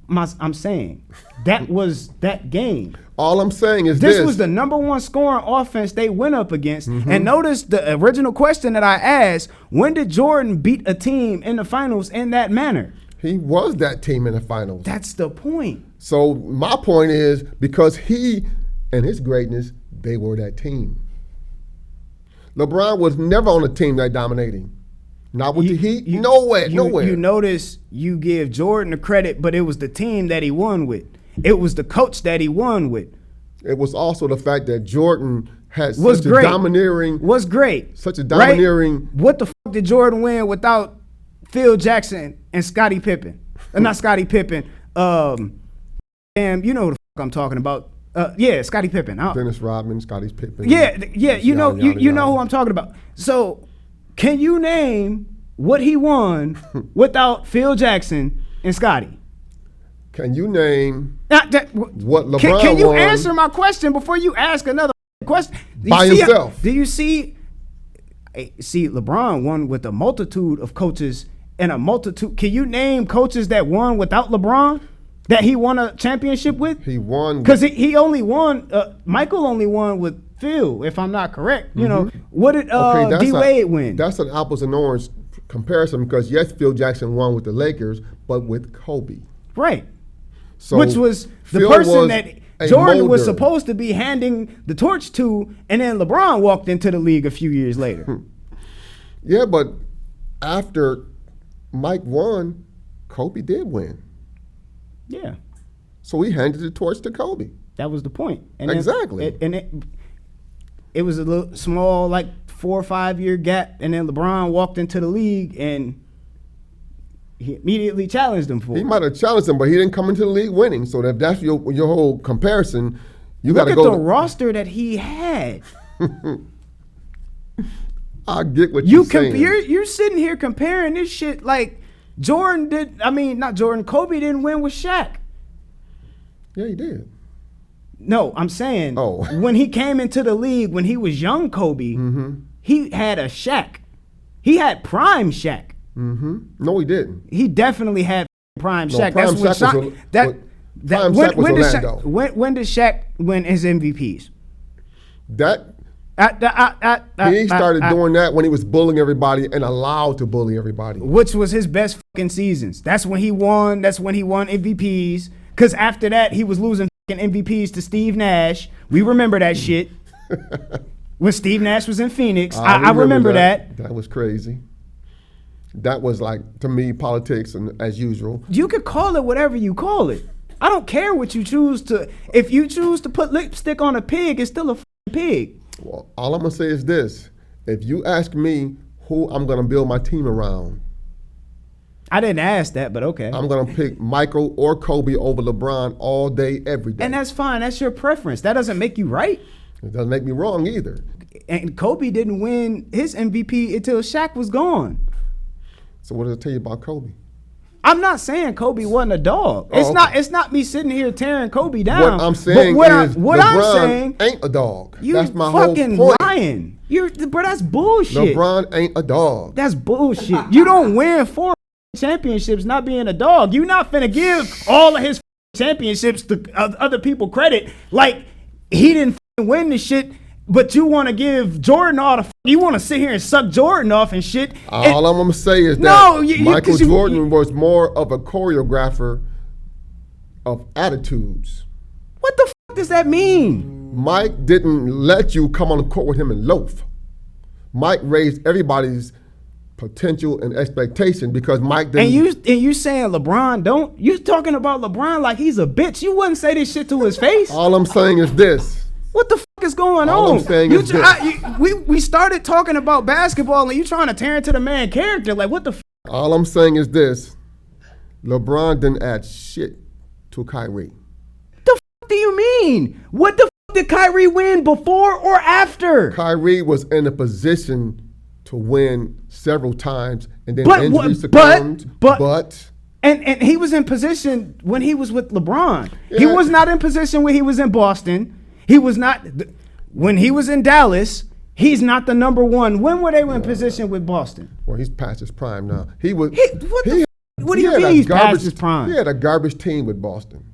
I'm saying that was that game. All I'm saying is this was the number 1 scoring offense they went up against. Mm-hmm. And notice the original question that I asked, when did Jordan beat a team in the finals in that manner? He was that team in the finals. That's the point. So my point is, because he and his greatness, they were that team. LeBron was never on a team that dominating. Not with the Heat, nowhere. You notice you give Jordan the credit, but it was the team that he won with. It was the coach that he won with. It was also the fact that Jordan had such a domineering. Was great. Such a domineering. Right? What the fuck did Jordan win without Phil Jackson and Scottie Pippen? Not Scottie Pippen. Damn, you know who the fuck I'm talking about. Scottie Pippen. Dennis Rodman, Scottie Pippen. Yeah. You know who I'm talking about. So, can you name what he won without Phil Jackson and Scottie? Can you name what LeBron won? Can you answer my question before you ask another question? By himself. Do you see LeBron won with a multitude of coaches and a multitude. Can you name coaches that won without LeBron? That he won a championship with? He won. Because he only won, Michael only won with Phil, if I'm not correct. Mm-hmm. You know, what did D-Wade win? That's an apples and oranges comparison because, yes, Phil Jackson won with the Lakers, but with Kobe. Right. So which was the person that Jordan was supposed to be handing the torch to, and then LeBron walked into the league a few years later. Yeah, but after Mike won, Kobe did win. Yeah. So he handed the torch to Kobe. That was the point. And exactly. It was a little small, like 4 or 5 year gap, and then LeBron walked into the league and he immediately challenged him for it. He might have challenged him, but he didn't come into the league winning. So if that's your whole comparison, you got to go. Look at the roster that he had. I get what you're saying. You're sitting here comparing this shit like Jordan did. I mean, not Jordan. Kobe didn't win with Shaq. Yeah, he did. No, I'm saying when he came into the league, when he was young Kobe, he had a Shaq. He had prime Shaq. No, he didn't. He definitely had prime Shaq. Prime Shaq was Orlando. When did Shaq win his MVPs? He started doing that when he was bullying everybody and allowed to bully everybody. Which was his best fucking seasons. That's when he won. That's when he won MVPs. Because after that, he was losing MVPs to Steve Nash. We remember that shit. When Steve Nash was in Phoenix. I remember that. That was crazy. That was like, to me, politics and as usual. You could call it whatever you call it. I don't care what you choose to. If you choose to put lipstick on a pig, it's still a pig. Well, all I'm going to say is this. If you ask me who I'm going to build my team around, I didn't ask that, but okay. I'm going to pick Michael or Kobe over LeBron all day, every day. And that's fine. That's your preference. That doesn't make you right. It doesn't make me wrong either. And Kobe didn't win his MVP until Shaq was gone. So what does it tell you about Kobe? I'm not saying Kobe wasn't a dog. It's not me sitting here tearing Kobe down. What I'm saying is LeBron ain't a dog. That's my whole point. You fucking lying. Bro, that's bullshit. LeBron ain't a dog. That's bullshit. You don't win 4 championships not being a dog. You're not finna give all of his championships to other people credit. Like, he didn't win the shit, but you want to give Jordan all the you want to sit here and suck Jordan off and shit. All I'm going to say is that Michael Jordan was more of a choreographer of attitudes. What the fuck does that mean? Mike didn't let you come on the court with him and loaf. Mike raised everybody's potential and expectation because Mike didn't. And you saying LeBron don't? You talking about LeBron like he's a bitch. You wouldn't say this shit to his face. All I'm saying is this. What the fuck is going on? All I'm saying is this. We started talking about basketball and you trying to tear into the man character. Like, what the fuck? All I'm saying is this. LeBron didn't add shit to Kyrie. The fuck do you mean? What the fuck did Kyrie win before or after? Kyrie was in a position to win several times, and then injuries succumbed. And he was in position when he was with LeBron. Yeah. He was not in position when he was in Boston. He was not when he was in Dallas. He's not the number one. When were they in position with Boston? Well, he's past his prime now. He was. What do you mean he's past his prime? He had a garbage team with Boston.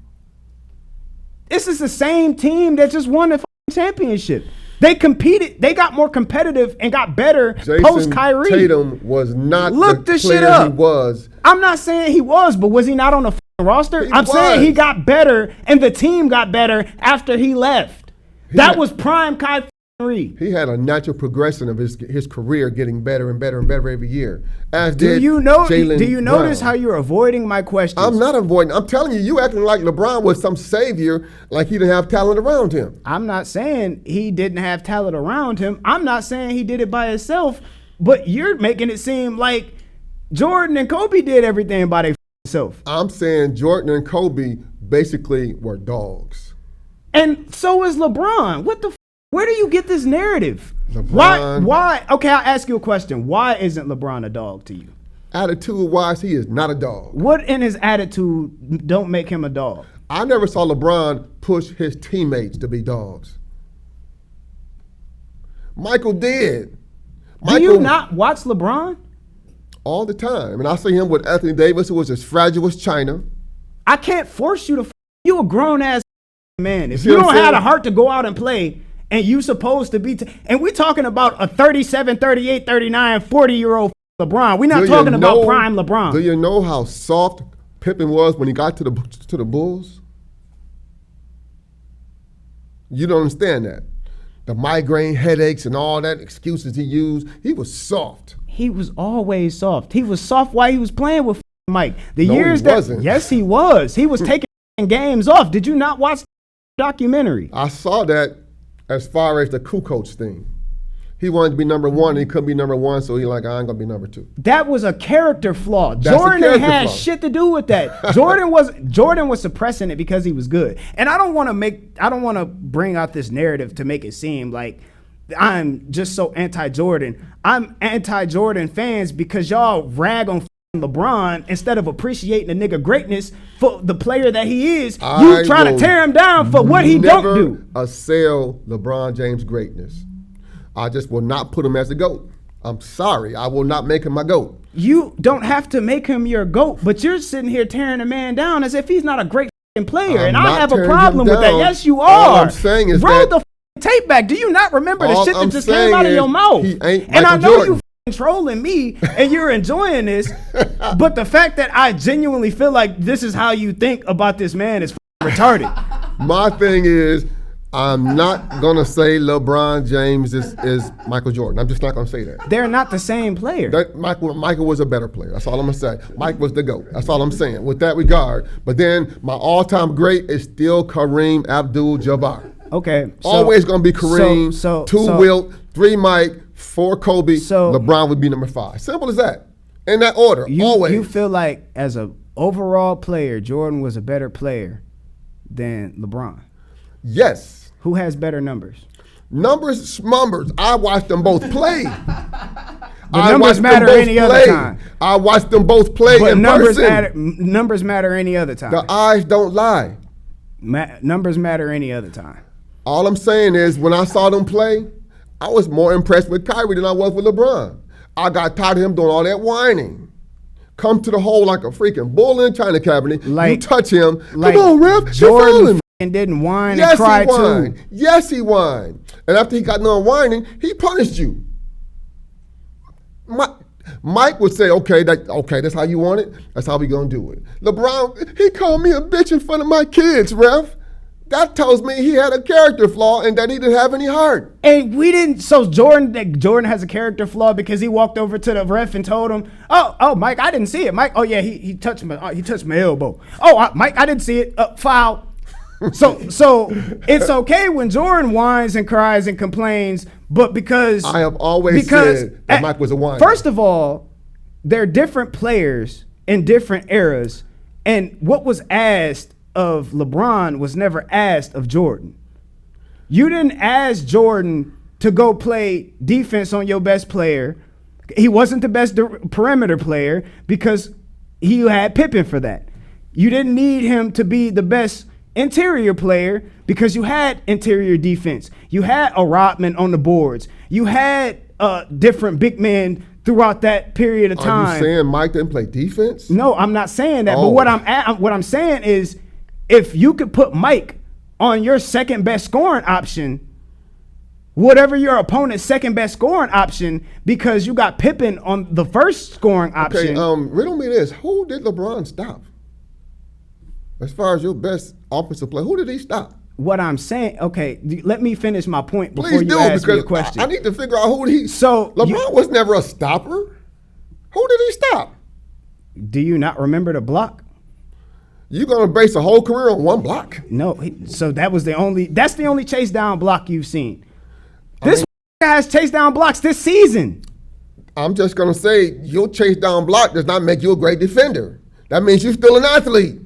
This is the same team that just won the championship. They competed. They got more competitive and got better post Kyrie. Tatum was not Look the this player shit up. he was. I'm not saying he was, but was he not on the roster? I'm saying he got better and the team got better after he left. That was prime Kyrie. He had a natural progression of his career getting better and better and better every year. Do you notice how you're avoiding my questions? I'm not avoiding. I'm telling you, you acting like LeBron was some savior, like he didn't have talent around him. I'm not saying he didn't have talent around him. I'm not saying he did it by himself, but you're making it seem like Jordan and Kobe did everything by themselves. I'm saying Jordan and Kobe basically were dogs. And so is LeBron. What the Where do you get this narrative? LeBron, Why? Okay, I'll ask you a question. Why isn't LeBron a dog to you? Attitude-wise, he is not a dog. What in his attitude don't make him a dog? I never saw LeBron push his teammates to be dogs. Michael did. Do you not watch LeBron? All the time. And I see him with Anthony Davis, who was as fragile as China. I can't force you to. You a grown-ass man. If you don't have the heart to go out and play, and you supposed to be, and we're talking about a 37, 38, 39, 40-year-old LeBron. We're not talking about prime LeBron. Do you know how soft Pippen was when he got to the Bulls? You don't understand that. The migraine headaches and all that excuses he used, he was soft. He was always soft. He was soft while he was playing with Mike. He wasn't. Yes, he was. He was taking games off. Did you not watch the documentary? I saw that. As far as the Kukoc thing, he wanted to be number one, and he couldn't be number one, so he like, I ain't gonna be number two. That was a character flaw. Jordan had shit to do with that. Jordan was suppressing it because he was good. And I don't want to bring out this narrative to make it seem like I'm just so anti-Jordan. I'm anti-Jordan fans because y'all rag on LeBron instead of appreciating the nigga greatness for the player that he is. You try to tear him down for what he don't do. Never assail LeBron James' greatness. I just will not put him as a GOAT. I'm sorry. I will not make him my GOAT. You don't have to make him your GOAT, but you're sitting here tearing a man down as if he's not a great player. And I have a problem with that. Yes, you are. All I'm saying is roll the tape back. Do you not remember the shit that just came out of your mouth? He ain't and I know Jordan. you trolling me and you're enjoying this, but the fact that I genuinely feel like this is how you think about this man is retarded. My thing is, I'm not gonna say LeBron James is Michael Jordan. I'm just not gonna say that. They're not the same player. Michael was a better player. That's all I'm gonna say. Mike was the GOAT. That's all I'm saying with that regard. But then my all-time great is still Kareem Abdul-Jabbar. Okay. Always gonna be Kareem. 2 Wilt, 3 Mike, 4 Kobe. LeBron would be number 5. Simple as that. In that order. Always. You feel like as an overall player, Jordan was a better player than LeBron? Yes. Who has better numbers? Numbers. I watched them both play. But numbers matter any other time. I watched them both play but in person. Numbers matter any other time. The eyes don't lie. Numbers matter any other time. All I'm saying is when I saw them play, I was more impressed with Kyrie than I was with LeBron. I got tired of him doing all that whining. Come to the hole like a freaking bull in a china cabinet. You touch him. Come on, ref. Jordan and didn't whine and cry too. Yes, he whined. And after he got done whining, he punished you. Mike would say, okay, that's how you want it. That's how we gonna do it. LeBron, he called me a bitch in front of my kids, ref. That tells me he had a character flaw and that he didn't have any heart. And we didn't. So Jordan has a character flaw because he walked over to the ref and told him, "Oh, Mike, I didn't see it. Mike, oh yeah, he touched my elbow. Oh, Mike, I didn't see it. Foul." So it's okay when Jordan whines and cries and complains, but because I have always said that Mike was a whiner. First of all, they're different players in different eras, and what was asked of LeBron was never asked of Jordan. You didn't ask Jordan to go play defense on your best player. He wasn't the best perimeter player because he had Pippen for that. You didn't need him to be the best interior player because you had interior defense. You had a Rodman on the boards. You had different big men throughout that period of time. Are you saying Mike didn't play defense? No, I'm not saying that. But what I'm saying is, if you could put Mike on your second best scoring option, whatever your opponent's second best scoring option, because you got Pippen on the first scoring option. Okay, riddle me this: who did LeBron stop? As far as your best offensive player, who did he stop? What I'm saying, okay, let me finish my point before you ask me a question. I need to figure out who he. So LeBron was never a stopper. Who did he stop? Do you not remember the block? You gonna base a whole career on one block? No. So that's the only chase down block you've seen. This guy has chased down blocks this season. I'm just gonna say your chase down block does not make you a great defender. That means you're still an athlete.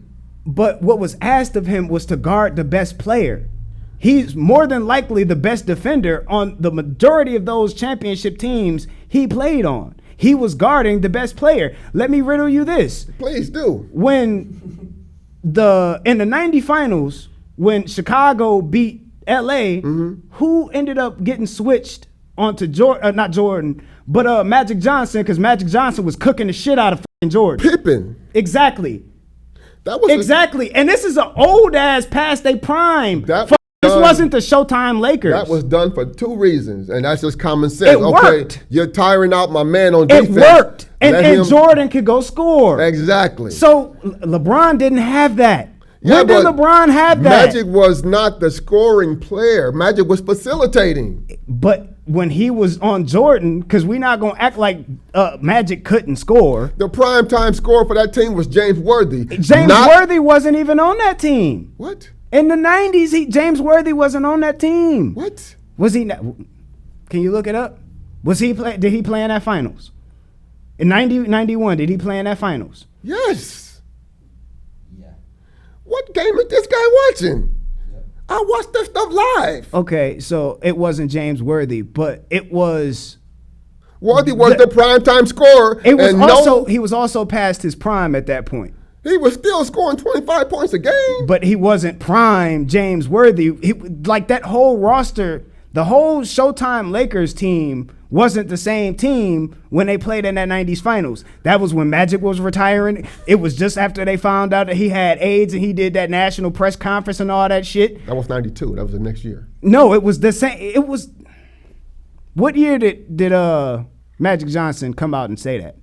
But what was asked of him was to guard the best player. He's more than likely the best defender on the majority of those championship teams he played on. He was guarding the best player. Let me riddle you this. Please do. In the 90 finals, when Chicago beat LA, who ended up getting switched onto not Jordan, but Magic Johnson, because Magic Johnson was cooking the shit out of Jordan. Pippen. Exactly. That was exactly. And this is an old ass past they prime. This wasn't the Showtime Lakers. That was done for 2 reasons, and that's just common sense. It worked. You're tiring out my man on defense. It worked. And Jordan could go score. Exactly. So LeBron didn't have that. When did LeBron have that? Magic was not the scoring player. Magic was facilitating. But when he was on Jordan, because we're not going to act like Magic couldn't score. The primetime scorer for that team was James Worthy. Worthy wasn't even on that team. What? In the 90s, James Worthy wasn't on that team. What? Was he not? Can you look it up? Did he play in that finals? In 91, did he play in that finals? Yes. Yeah. What game is this guy watching? I watched this stuff live. Okay, so it wasn't James Worthy, but it was. Worthy was the primetime scorer. He was also past his prime at that point. He was still scoring 25 points a game. But he wasn't prime James Worthy. Like that whole roster, the whole Showtime Lakers team wasn't the same team when they played in that 90s finals. That was when Magic was retiring. It was just after they found out that he had AIDS and he did that national press conference and all that shit. That was 92. That was the next year. No, it was the same. It was. What year did Magic Johnson come out and say that?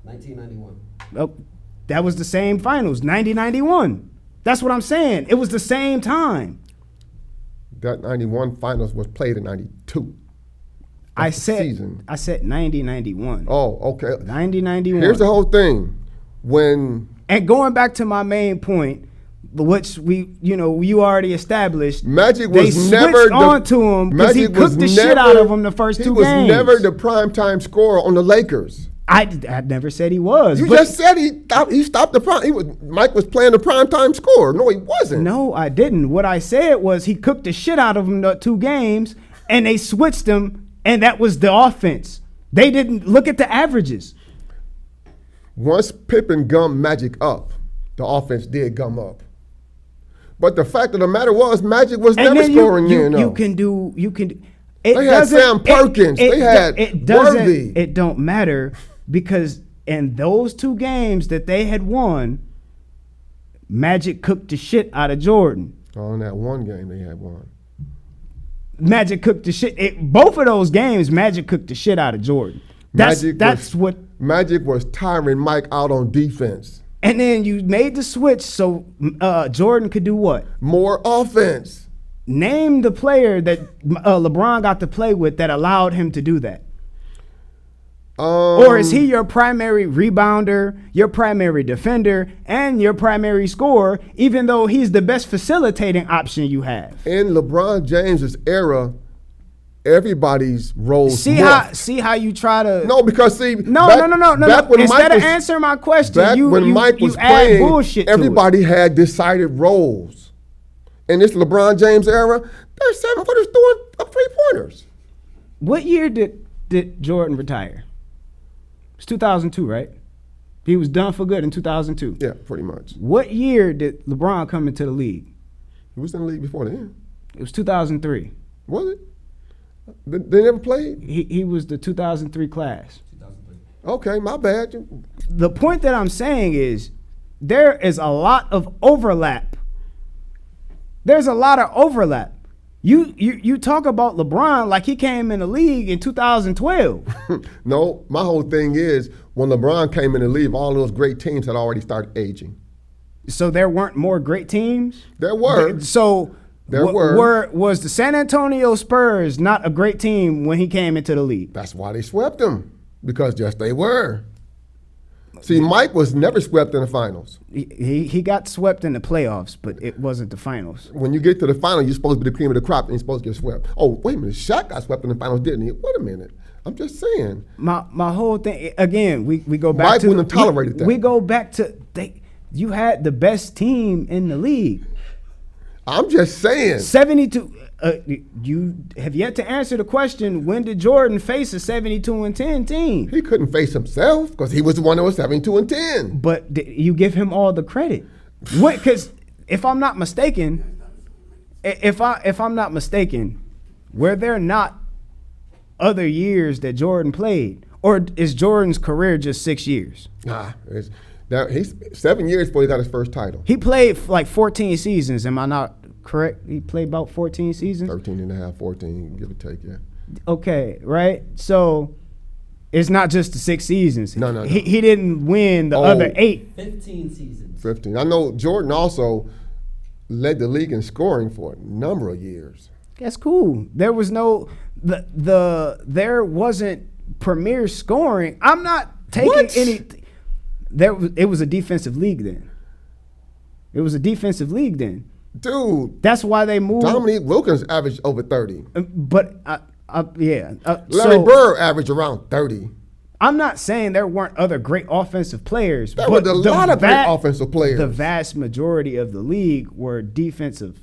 1991. Oh, that was the same finals, 90-91. That's what I'm saying. It was the same time. That 91 finals was played in 92. I said 90-91. Oh, okay. 90-91. Here's the whole thing. And going back to my main point, which you already established. Magic they was never switched on to him because he cooked the shit out of him the first 2 games. He was never the primetime scorer on the Lakers. I never said he was. You just said he stopped the prime. Mike was playing the primetime scorer. No, he wasn't. No, I didn't. What I said was he cooked the shit out of him the 2 games, and they switched him, and that was the offense. They didn't look at the averages. Once Pippen gummed Magic up, the offense did gum up. But the fact of the matter was, Magic was never scoring then. You can do. They had Sam Perkins. They had Worthy. It don't matter because in those 2 games that they had won, Magic cooked the shit out of Jordan. Oh, in that 1 game they had won. Magic cooked the shit. Both of those games, Magic cooked the shit out of Jordan. Magic was tiring Mike out on defense. And then you made the switch so Jordan could do what? More offense. Name the player that LeBron got to play with that allowed him to do that. Or is he your primary rebounder, your primary defender, and your primary scorer, even though he's the best facilitating option you have? In LeBron James's era, everybody's roles. See how you try to because no. Instead of answering my question, when Mike was add playing, bullshit. Everybody had decided roles. In this LeBron James era, there's 7-footers throwing up 3-pointers. What year did Jordan retire? It's 2002, right? He was done for good in 2002. Yeah, pretty much. What year did LeBron come into the league? He was in the league before then. It was 2003. Was it? They never played? He was the 2003 class. 2003. Okay, my bad. The point that I'm saying is there is a lot of overlap. There's a lot of overlap. You talk about LeBron like he came in the league in 2012. No, my whole thing is when LeBron came in the league, all those great teams had already started aging. So there weren't more great teams? There were. Was the San Antonio Spurs not a great team when he came into the league? That's why they swept them, because yes, they were. See, Mike was never swept in the finals. He got swept in the playoffs, but it wasn't the finals. When you get to the final, you're supposed to be the cream of the crop, and you're supposed to get swept. Oh, wait a minute, Shaq got swept in the finals, didn't he? Wait a minute. I'm just saying. My whole thing, again, we go back Mike to— Mike wouldn't have tolerated that. We go back to— you had the best team in the league. I'm just saying. 72. You have yet to answer the question, when did Jordan face a 72-10 team? He couldn't face himself because he was the one that was 72-10. But you give him all the credit. Because if I'm not mistaken, were there not other years that Jordan played? Or is Jordan's career just 6 years? He's 7 years before he got his first title. He played like 14 seasons. Am I not correct? He played about 14 seasons? 13 and a half, 14, give or take, yeah. Okay, right? So it's not just the 6 seasons. No. He didn't win the other 8. 15 seasons. 15. I know Jordan also led the league in scoring for a number of years. That's cool. There was no there wasn't premier scoring. I'm not taking any. It was a defensive league then. Dude, that's why they moved. Dominique Wilkins averaged over 30. Larry Bird averaged around 30. I'm not saying there weren't other great offensive players. There were a lot of great offensive players. The vast majority of the league were defensive.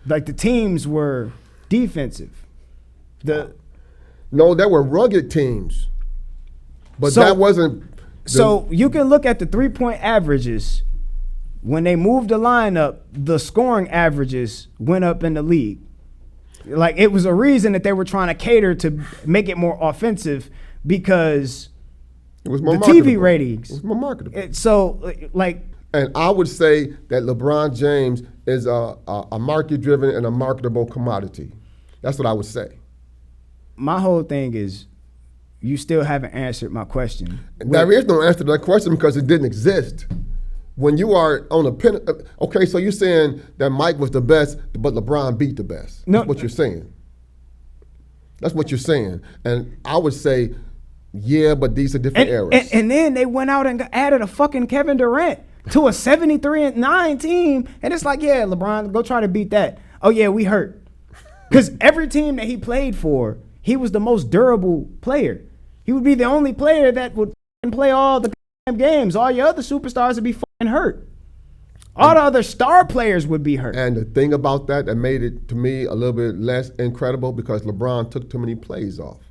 Like the teams were defensive. No, there were rugged teams. But that wasn't. So you can look at the 3-point averages. When they moved the lineup, the scoring averages went up in the league. Like, it was a reason that they were trying to cater to make it more offensive because it was more the TV ratings. It was more marketable. And I would say that LeBron James is a market-driven and a marketable commodity. That's what I would say. My whole thing is, you still haven't answered my question. There is no answer to that question because it didn't exist. When you are on a pin, okay, so you're saying that Mike was the best, but LeBron beat the best. That's what you're saying. That's what you're saying. And I would say, yeah, but these are different eras. And then they went out and added a fucking Kevin Durant to a 73-9 team. And it's like, yeah, LeBron, go try to beat that. Oh, yeah, we hurt. Because every team that he played for, he was the most durable player. He would be the only player that would play all the games. All your other superstars would be fucking hurt. All the other star players would be hurt. And the thing about that made it, to me, a little bit less incredible because LeBron took too many plays off.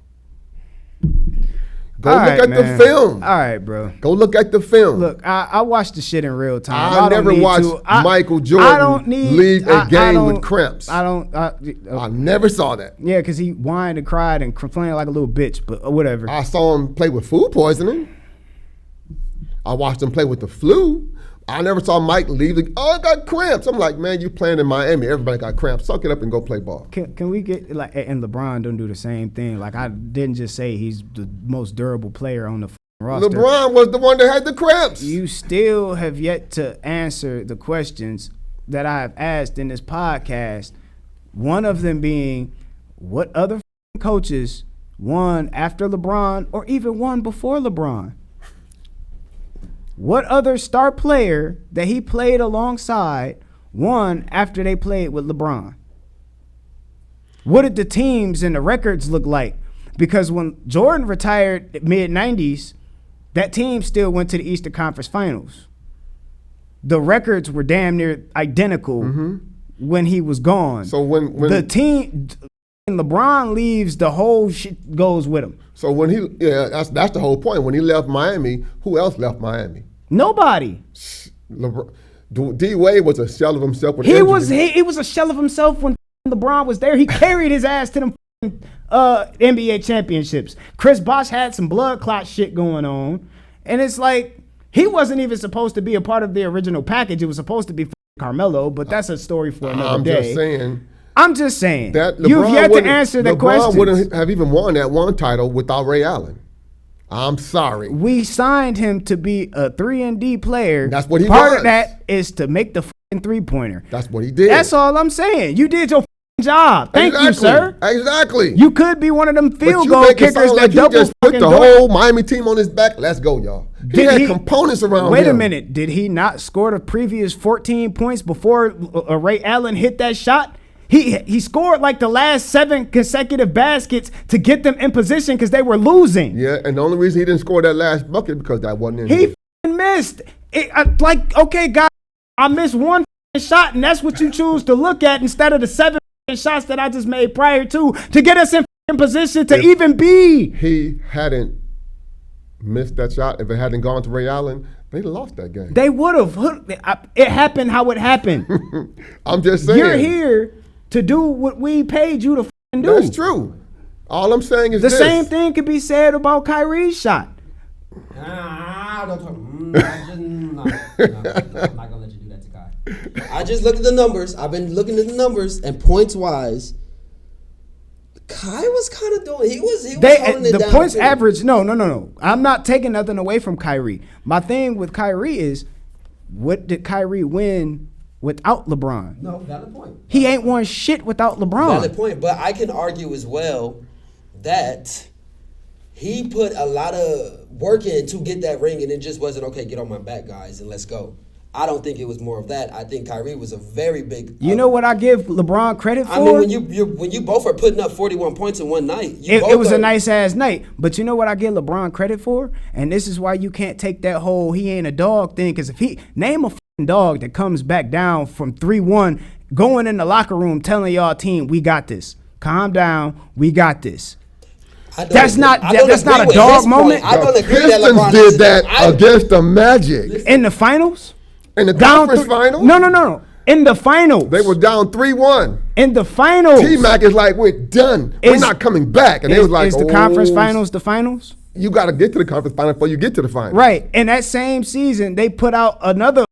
Go look at the film. All right, bro. Go look at the film. Look, I watched the shit in real time. I never watched Michael Jordan leave a game with cramps. I never saw that. Yeah, because he whined and cried and complained like a little bitch, but whatever. I saw him play with food poisoning. I watched him play with the flu. I never saw Mike leave. I got cramps. I'm like, man, you playing in Miami. Everybody got cramps. Suck it up and go play ball. Can we get, like, and LeBron don't do the same thing. Like, I didn't just say he's the most durable player on the roster. LeBron was the one that had the cramps. You still have yet to answer the questions that I have asked in this podcast. One of them being, what other coaches won after LeBron or even won before LeBron? What other star player that he played alongside won after they played with LeBron? What did the teams and the records look like? Because when Jordan retired mid-90s, that team still went to the Eastern Conference Finals. The records were damn near identical when he was gone. So when the team, when LeBron leaves, the whole shit goes with him. So when that's the whole point. When he left Miami, who else left Miami? Nobody. D Wade was a shell of himself. With he was a shell of himself when LeBron was there. He carried his ass to them NBA championships. Chris Bosh had some blood clot shit going on, and it's like he wasn't even supposed to be a part of the original package. It was supposed to be Carmelo, but that's a story for another day. I'm just saying that you've yet to answer the question. LeBron wouldn't have even won that one title without Ray Allen. I'm sorry. We signed him to be a 3-and-D player. That's what he Part was. of that is to make the fucking three-pointer. That's what he did. That's all I'm saying. You did your job. Thank you, sir. Exactly. You could be one of them field goal kickers that double just put the whole Miami team on his back. Let's go, y'all. He had components around him. Wait a minute. Did he not score the previous 14 points before Ray Allen hit that shot? He scored like the last 7 consecutive baskets to get them in position because they were losing. Yeah, and the only reason he didn't score that last bucket because that wasn't in He missed. Okay, guys, I missed one shot, and that's what you choose to look at instead of the 7 shots that I just made prior to get us in position to even be. He hadn't missed that shot. If it hadn't gone to Ray Allen, they'd have lost that game. They would have. It happened how it happened. I'm just saying. You're here to do what we paid you to do. That's true. All I'm saying is the same thing could be said about Kyrie's shot. Don't talk. I'm not gonna let you do that to Kai. I just looked at the numbers. I've been looking at the numbers, and points wise, Kai was kind of doing. He was holding it down. The points too. average. No. I'm not taking nothing away from Kyrie. My thing with Kyrie is, what did Kyrie win without LeBron? No, valid point. He ain't won shit without LeBron. Valid point, but I can argue as well that he put a lot of work in to get that ring, and it just wasn't, okay, get on my back, guys, and let's go. I don't think it was more of that. I think Kyrie was a very big. You know what I give LeBron credit for? I mean, when you both are putting up 41 points in one night, it was a nice ass night. But you know what I give LeBron credit for? And this is why you can't take that whole he ain't a dog thing. Because if he name a dog that comes back down from 3-1, going in the locker room telling y'all team, we got this. Calm down, we got this. That's not a dog moment. I don't agree that LeBron did that against the Magic in the finals. In the conference finals? No. In the finals. They were down 3-1. In the finals. T-Mac is like, we're done. We're not coming back. And they was like, is the conference finals the finals? You got to get to the conference finals before you get to the finals. Right. And that same season, they put out another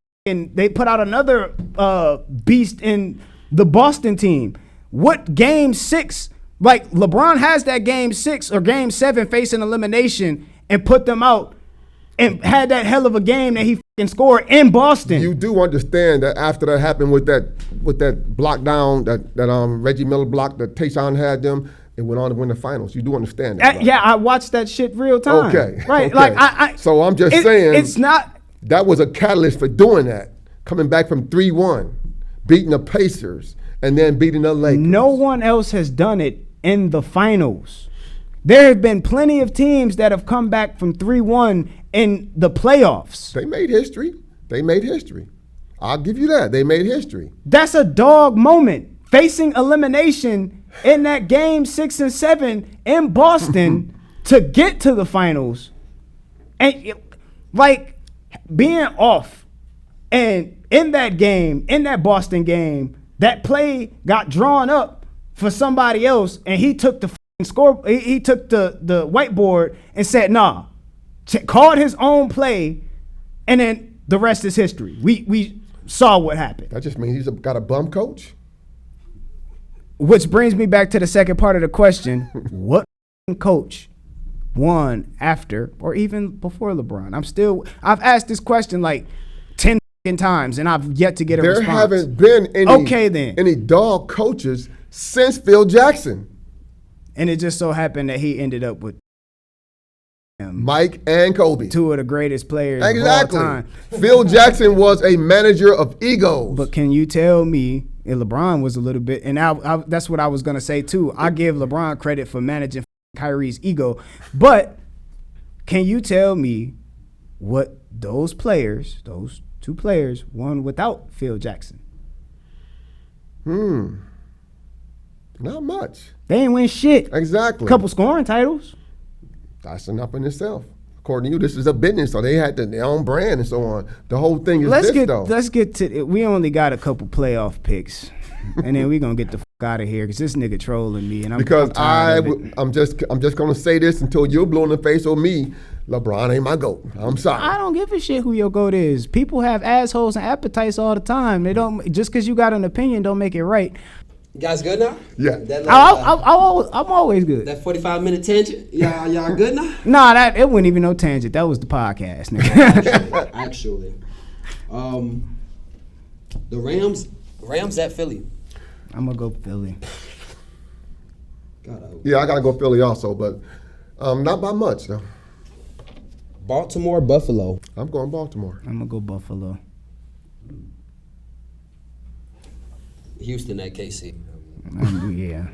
beast in the Boston team. What game 6 Like, LeBron has that game 6 or game 7 facing elimination and put them out and had that hell of a game that he fucking scored in Boston. You do understand that after that happened with that block down, that Reggie Miller block that Tayshaun had them, it went on to win the finals. You do understand that, right? Yeah, I watched that shit real time. Okay. Right. Okay. Like I so I'm just saying it's not. That was a catalyst for doing that. Coming back from 3-1, beating the Pacers, and then beating the Lakers. No one else has done it in the finals. There have been plenty of teams that have come back from 3-1 in the playoffs. They made history. I'll give you that. They made history. That's a dog moment. Facing elimination in that game 6 and 7 in Boston to get to the finals. And like being off. And in that game, in that Boston game, that play got drawn up for somebody else, and he took the score. He took the whiteboard and said, "Nah," called his own play, and then the rest is history. We saw what happened. That just means he's got a bum coach. Which brings me back to the second part of the question: what coach won after or even before LeBron? I've asked this question like 10 times, and I've yet to get a response. There haven't been any dog coaches since Phil Jackson. And it just so happened that he ended up with Mike and Kobe, 2 of the greatest players of all time. Phil Jackson was a manager of egos. But can you tell me, and LeBron was a little bit, and that's what I was going to say too. I give LeBron credit for managing Kyrie's ego. But can you tell me what those 2 players won without Phil Jackson? Not much. They ain't win shit. Exactly. A couple scoring titles. That's enough in itself. According to you, this is a business, so they had their own brand and so on. The whole thing is Let's get to it. We only got a couple playoff picks, and then we're gonna get the fuck out of here because this nigga trolling me, and I'm just gonna say this until you're blowing the face on me. LeBron ain't my GOAT. I'm sorry. I don't give a shit who your GOAT is. People have assholes and appetites all the time. They don't just because you got an opinion don't make it right. You guys good now? Yeah. I'm always good. That 45-minute tangent, y'all good now? Nah, it wasn't even no tangent. That was the podcast, nigga. Actually. The Rams at Philly. I'm gonna go Philly. Yeah, I gotta go Philly also, but not by much though. Baltimore, Buffalo. I'm going Baltimore. I'm gonna go Buffalo. Houston at KC. Yeah,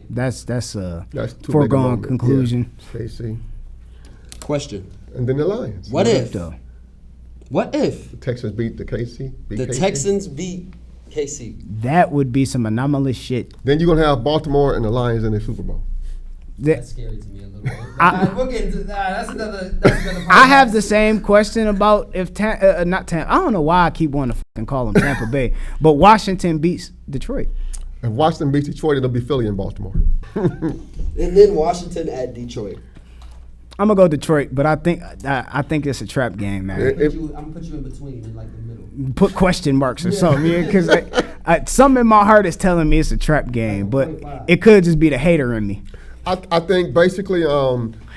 that's a foregone conclusion. Yeah. KC. Question. And then the Lions. What if? The Texans beat the KC? Texans beat KC. That would be some anomalous shit. Then you're gonna have Baltimore and the Lions in the Super Bowl. That's scary to me a little bit. We'll get into that. That's another podcast. I have the same question about if I don't know why I keep wanting to fucking call them Tampa Bay, but Washington beats Detroit. If Washington beats Detroit, it'll be Philly and Baltimore. And then Washington at Detroit. I'm gonna go Detroit, but I think it's a trap game, man. I'm gonna put you in between, in like the middle. Put question marks or something, because something in my heart is telling me it's a trap game, but it could just be the hater in me. I think basically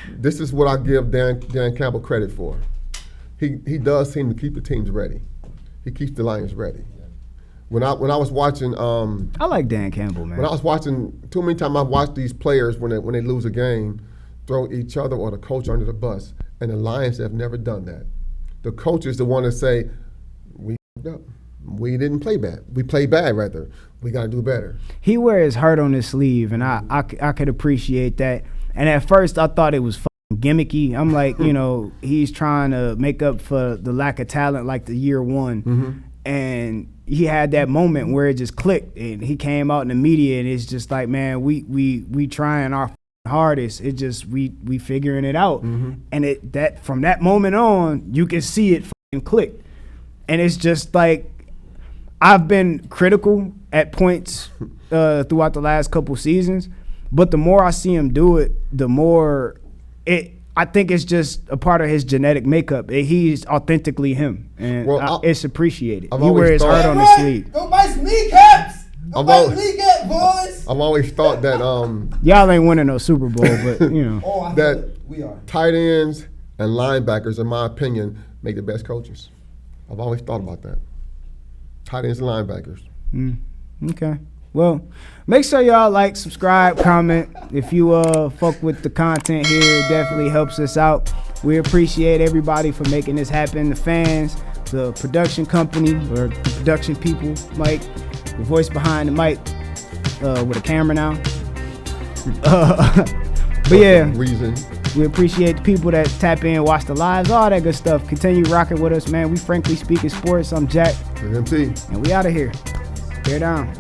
this is what I give Dan Campbell credit for. He does seem to keep the teams ready. He keeps the Lions ready. When I was watching, I like Dan Campbell, man. When I was watching, too many times I've watched these players when they lose a game, throw each other or the coach under the bus, and the Lions have never done that. The coach is the one to say, "We fucked up. We didn't play bad. We played bad, rather. We got to do better." He wears his heart on his sleeve, and I could appreciate that. And at first, I thought it was fucking gimmicky. I'm like, he's trying to make up for the lack of talent like the year one. Mm-hmm. And he had that moment where it just clicked, and he came out in the media, and it's just like, man, we trying our hardest. It just we figuring it out. Mm-hmm. And that from that moment on, you can see it fucking click. And it's just like, I've been critical at points throughout the last couple seasons, but the more I see him do it, the more I think it's just a part of his genetic makeup. He's authentically him, and it's appreciated. He wears his heart on his sleeve. Go buy some kneecaps. I've always thought that y'all ain't winning no Super Bowl, but you know that we are. tight ends and linebackers, in my opinion, make the best coaches. I've always thought about that. Tight ends and linebackers. Okay. Well, make sure y'all like, subscribe, comment. If you fuck with the content here, it definitely helps us out. We appreciate everybody for making this happen. The fans, the production company, or the production people, Mike, the voice behind the mic, with a camera now. But yeah, reason. We appreciate the people that tap in, watch the lives, all that good stuff. Continue rocking with us, man. We Frankly Speaking Sports. I'm Jack. MT. And we out of here. Bear down.